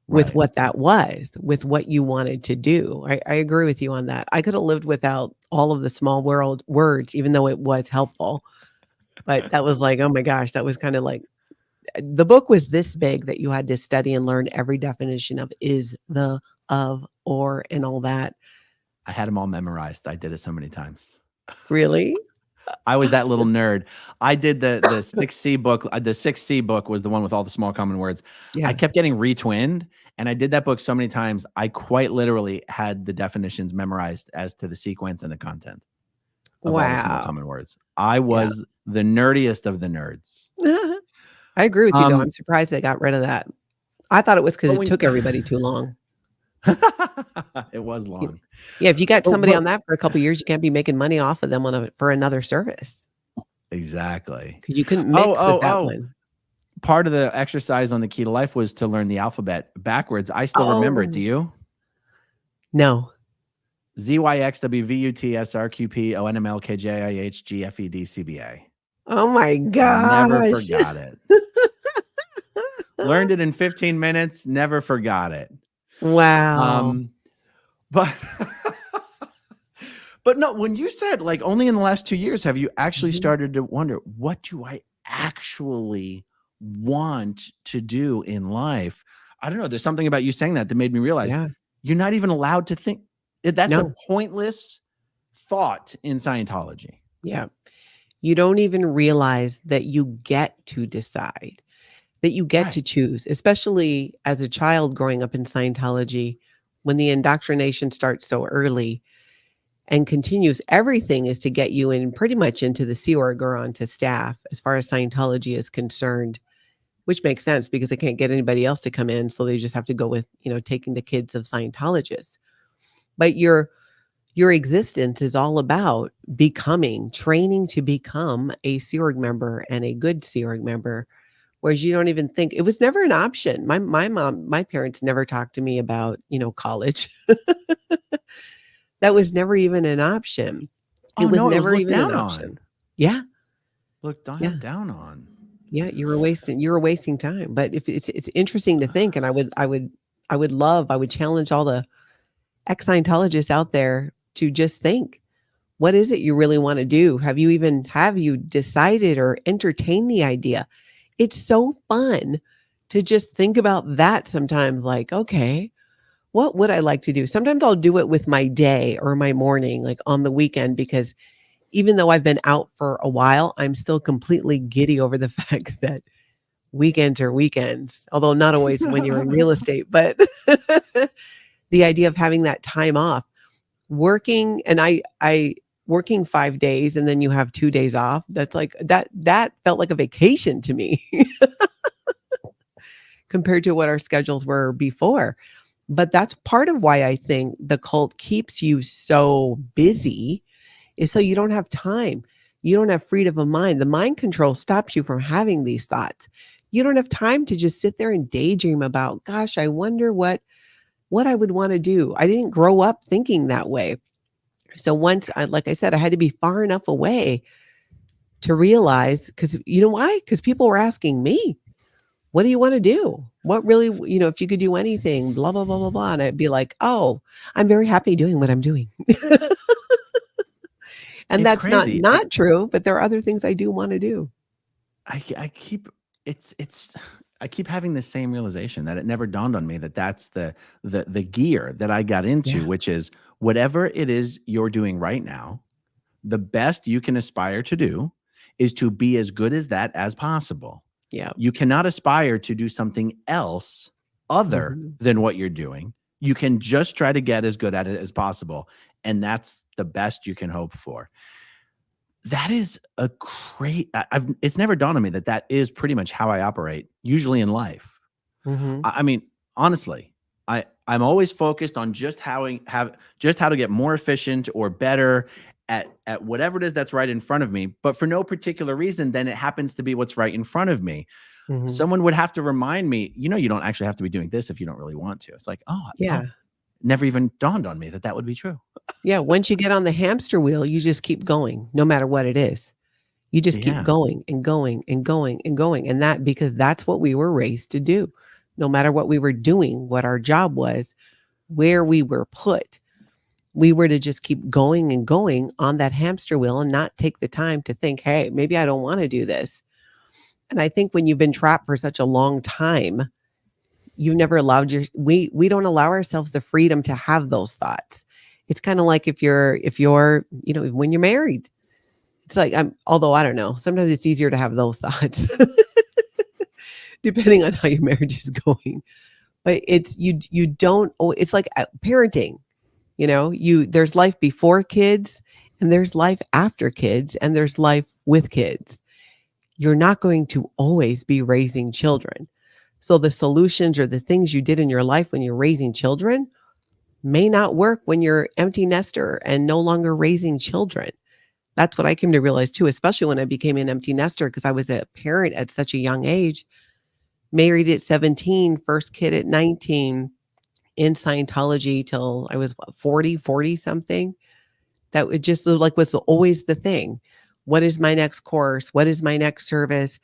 with what that was, with what you wanted to do. I agree with you on that. I could have lived without all of the small world words, even though it was helpful. But that was like, oh my gosh, that was kind of like, the book was this big that you had to study and learn every definition of is, the, of, or, and all that. I had them all memorized. I did it so many times. Really? I was that little nerd. I did the 6C book. The 6C book was the one with all the small common words. I Yeah. kept getting retwinned, and I did that book so many times. I quite literally had the definitions memorized as to the sequence and the content of all the small Wow. common words. I was the nerdiest of the nerds. I agree with you, though. I'm surprised they got rid of that. I thought it was because But it when- took everybody too long. It was long. Yeah, if you got But somebody what- on that for a couple of years, you can't be making money off of them for another service Exactly. because you couldn't mix with that one. Part of the exercise on the Key to Life was to learn the alphabet backwards. I still remember it. Do you? No. ZYXWVUTSRQPONMLKJIHGFEDCBA. Oh my gosh. Never forgot it. Learned it in 15 minutes. Never forgot it. Wow. But but no, when you said like only in the last 2 years have you actually started to wonder, what do I actually want to do in life? I don't know. There's something about you saying that made me realize you're not even allowed to think. That's a pointless thought in Scientology. Yeah. You don't even realize that you get to decide, that you get to choose, especially as a child growing up in Scientology, when the indoctrination starts so early and continues. Everything is to get you in pretty much into the Sea Org or onto staff as far as Scientology is concerned, which makes sense because they can't get anybody else to come in. So they just have to go with, taking the kids of Scientologists. But your existence is all about training to become a Sea Org member and a good Sea Org member. Whereas you don't even think, it was never an option. My parents never talked to me about, college. That was never even an option. It was never even an option. Yeah. Look down on. Yeah, you were wasting time. But if it's interesting to think, and I would challenge all the ex-Scientologists out there to just think, what is it you really want to do? Have you decided or entertained the idea? It's so fun to just think about that sometimes, like, okay, what would I like to do? Sometimes I'll do it with my day or my morning, like on the weekend, because even though I've been out for a while, I'm still completely giddy over the fact that weekends are weekends, although not always when you're in real estate, but the idea of having that time off, working, and I working 5 days and then you have 2 days off. That's like that felt like a vacation to me compared to what our schedules were before. But that's part of why I think the cult keeps you so busy, is so you don't have time. You don't have freedom of mind. The mind control stops you from having these thoughts. You don't have time to just sit there and daydream about, gosh, I wonder what I would want to do. I didn't grow up thinking that way. So once like I said, I had to be far enough away to realize, because you know why? Because people were asking me, what do you want to do? What really, if you could do anything, blah, blah, blah, blah, blah. And I'd be like, oh, I'm very happy doing what I'm doing. And It's that's crazy. not true, but there are other things I do want to do. I keep having the same realization that it never dawned on me that that's the gear that I got into, which is whatever it is you're doing right now, the best you can aspire to do is to be as good as that as possible. Yeah. You cannot aspire to do something else other than what you're doing. You can just try to get as good at it as possible. And that's the best you can hope for. That is a great, it's never dawned on me that is pretty much how I operate usually in life. I mean, honestly, I'm always focused on just how to get more efficient or better at whatever it is that's right in front of me, but for no particular reason, then it happens to be what's right in front of me. Someone would have to remind me, you don't actually have to be doing this if you don't really want to. It's like, never even dawned on me that would be true. Yeah. Once you get on the hamster wheel, you just keep going, no matter what it is. You just keep going and going and going and going. And because that's what we were raised to do, no matter what we were doing, what our job was, where we were put. We were to just keep going and going on that hamster wheel and not take the time to think, hey, maybe I don't want to do this. And I think when you've been trapped for such a long time, you never allowed we don't allow ourselves the freedom to have those thoughts. It's kind of like if you're, when you're married, It's like although I don't know, sometimes it's easier to have those thoughts depending on how your marriage is going. But it's you don't. Oh, it's like parenting. There's life before kids, and there's life after kids, and there's life with kids. You're not going to always be raising children. So the solutions or the things you did in your life when you're raising children may not work when you're empty nester and no longer raising children. That's what I came to realize too, especially when I became an empty nester, because I was a parent at such a young age, married at 17, first kid at 19, in Scientology till I was 40 something. That would just like was always the thing. What is my next course? What is my next service?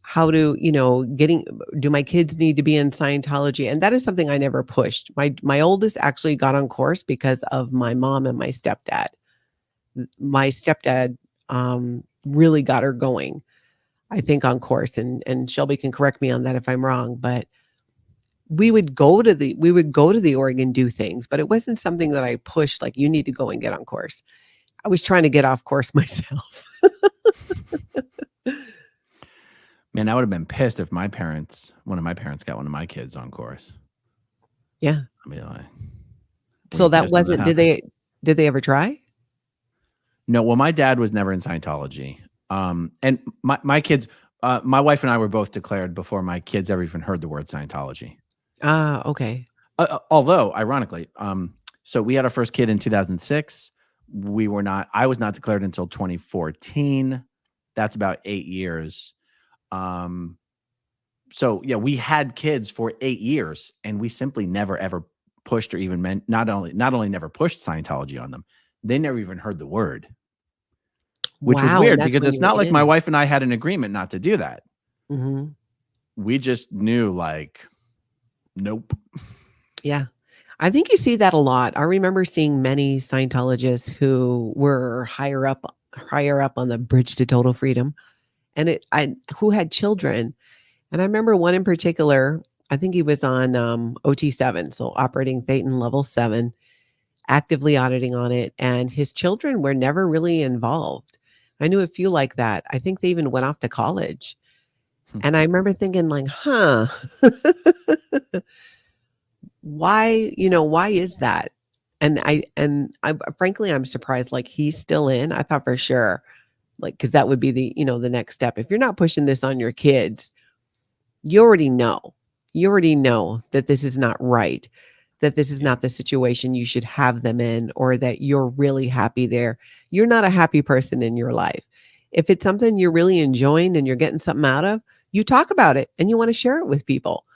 How do do my kids need to be in Scientology? And that is something I never pushed. My oldest actually got on course because of my mom and my stepdad. My stepdad really got her going, I think, on course, and Shelby can correct me on that if I'm wrong, but we would go to the org and do things, but it wasn't something that I pushed, like, you need to go and get on course. I was trying to get off course myself. Man, I would have been pissed if one of my parents got one of my kids on course. Yeah. I'd be like, so that wasn't, did they ever try? No, well, my dad was never in Scientology. And my kids, my wife and I were both declared before my kids ever even heard the word Scientology. Ah, okay. Although, ironically, so we had our first kid in 2006. I was not declared until 2014. That's about 8 years. So yeah, we had kids for 8 years, and we simply never ever pushed or even not only never pushed Scientology on them, they never even heard the word. Which was weird, because it's not like my wife and I had an agreement not to do that. Mm-hmm. We just knew, like, nope. Yeah. I think you see that a lot. I remember seeing many Scientologists who were higher up on the bridge to total freedom, and who had children. And I remember one in particular, I think he was on OT7, so operating Thetan level 7, actively auditing on it, and his children were never really involved. I knew a few like that. I think they even went off to college. And I remember thinking, like, why is that? And I frankly, I'm surprised, like, he's still in. I thought for sure, like, because that would be the next step. If you're not pushing this on your kids, you already know that this is not right, that this is not the situation you should have them in, or that you're really happy there. You're not a happy person in your life. If it's something you're really enjoying and you're getting something out of, you talk about it and you want to share it with people.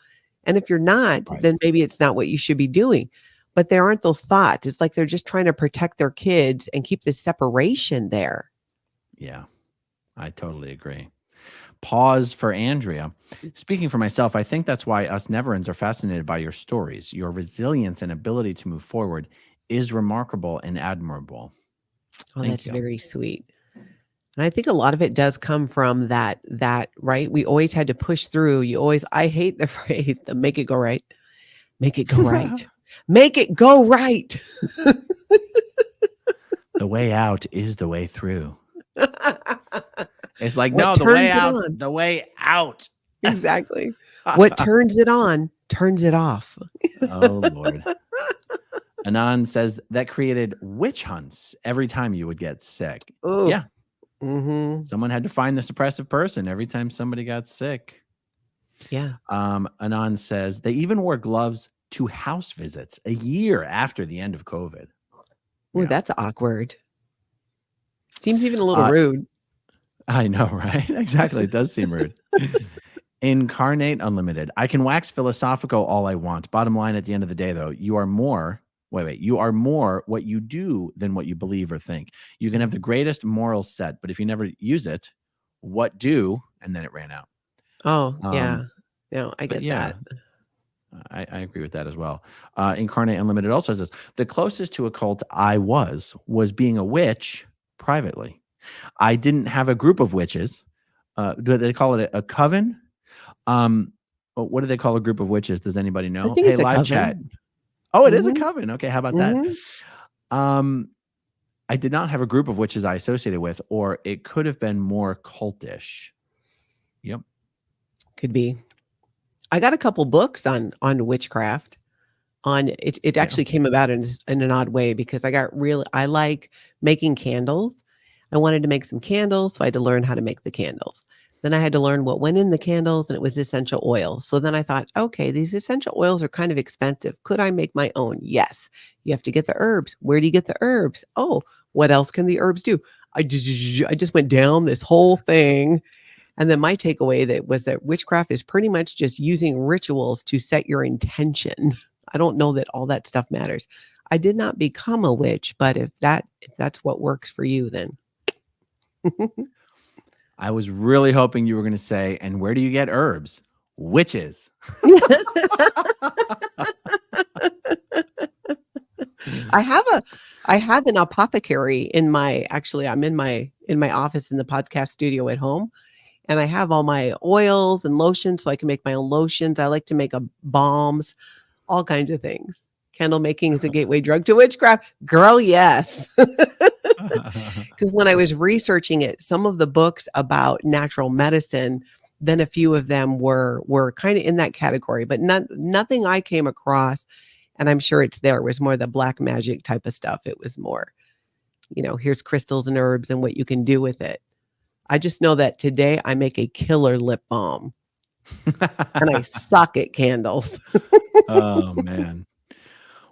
And if you're not, then maybe it's not what you should be doing. But there aren't those thoughts. It's like they're just trying to protect their kids and keep the separation there. Yeah, I totally agree. Pause for Andrea. Speaking for myself, I think that's why us Neverends are fascinated by your stories. Your resilience and ability to move forward is remarkable and admirable. Oh, that's very sweet. And I think a lot of it does come from that, right? We always had to push through. I hate the phrase, the make it go right. Make it go right. Make it go right. The way out is the way through. It's like, what no, the way out. Exactly. What turns it on, turns it off. Oh, Lord. Anon says that created witch hunts every time you would get sick. Ooh. Yeah. Mm-hmm. Someone had to find the suppressive person every time somebody got sick. Yeah. Anon says they even wore gloves to house visits a year after the end of COVID. Ooh, yeah. That's awkward. Seems even a little rude. I know, right? Exactly. It does seem rude. Incarnate Unlimited. I can wax philosophical all I want. Bottom line, at the end of the day, though, you are more. You are more what you do than what you believe or think. You can have the greatest moral set, but if you never use it, what do? And then it ran out. Oh, yeah. No, I get that. I agree with that as well. Incarnate Unlimited also says this: the closest to a cult I was being a witch privately. I didn't have a group of witches. Do they call it a coven? What do they call a group of witches? Does anybody know? Hey, live coven. Chat. Oh, it is a coven. Okay, how about that? I did not have a group of witches I associated with, or it could have been more cultish. Yep. Could be. I got a couple books on witchcraft. On it, it Yeah. actually came about in an odd way because I like making candles. I wanted to make some candles, so I had to learn how to make the candles. Then I had to learn what went in the candles, and it was essential oil. So then I thought, okay, these essential oils are kind of expensive. Could I make my own? Yes. You have to get the herbs. Where do you get the herbs? Oh, what else can the herbs do? I just went down this whole thing. And then my takeaway that witchcraft is pretty much just using rituals to set your intention. I don't know that all that stuff matters. I did not become a witch, but if that's what works for you, then I was really hoping you were going to say, and where do you get herbs? Witches. I have an apothecary in my I'm in my office in the podcast studio at home, and I have all my oils and lotions so I can make my own lotions. I like to make balms, all kinds of things. Candle making is a gateway drug to witchcraft. Girl, yes. Because when I was researching it, some of the books about natural medicine, then a few of them were kind of in that category, but nothing I came across, and I'm sure it's there, was more the black magic type of stuff. It was more, here's crystals and herbs and what you can do with it. I just know that today I make a killer lip balm and I suck at candles. Oh, man.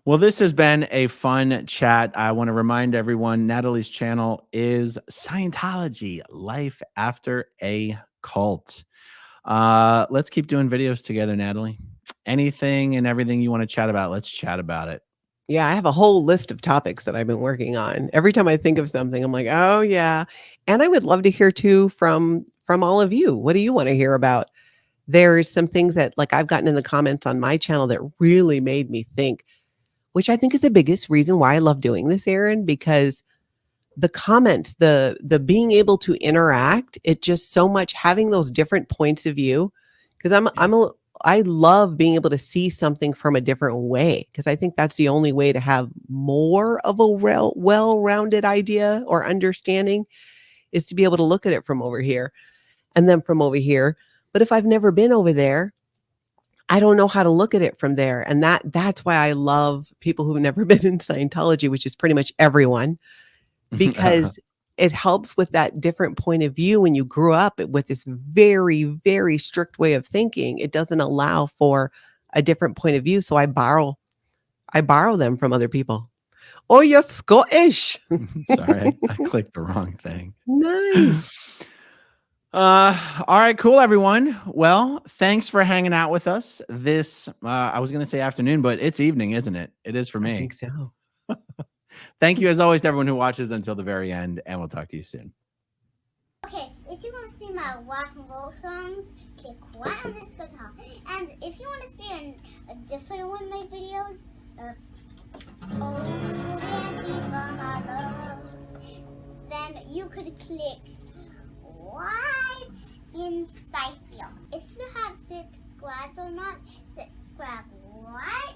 Well, this has been a fun chat. I want to remind everyone, Natalie's channel is Scientology, Life After a Cult. Let's keep doing videos together, Natalie. Anything and everything you want to chat about, let's chat about it. Yeah, I have a whole list of topics that I've been working on. Every time I think of something, I'm like, oh yeah. And I would love to hear too from all of you. What do you want to hear about? There's some things that like I've gotten in the comments on my channel that really made me think, which I think is the biggest reason why I love doing this, Aaron, because the comments, the being able to interact, it just so much having those different points of view. Because I love being able to see something from a different way, because I think that's the only way to have more of a well-rounded idea or understanding is to be able to look at it from over here and then from over here. But if I've never been over there, I don't know how to look at it from there. And that's why I love people who've never been in Scientology, which is pretty much everyone, because it helps with that different point of view. When you grew up with this very, very strict way of thinking, it doesn't allow for a different point of view. So I borrow them from other people. Oh, you're Scottish. Sorry, I clicked the wrong thing. Nice. All right, cool, everyone. Well, thanks for hanging out with us this, I was going to say afternoon, but it's evening, isn't it? It is for me. I think so. Thank you, as always, to everyone who watches until the very end, and we'll talk to you soon. Okay, if you want to see my rock and roll songs, click right on this guitar. And if you want to see a different one of my videos, then you could click right inside here. If you have subscribed or not, subscribe right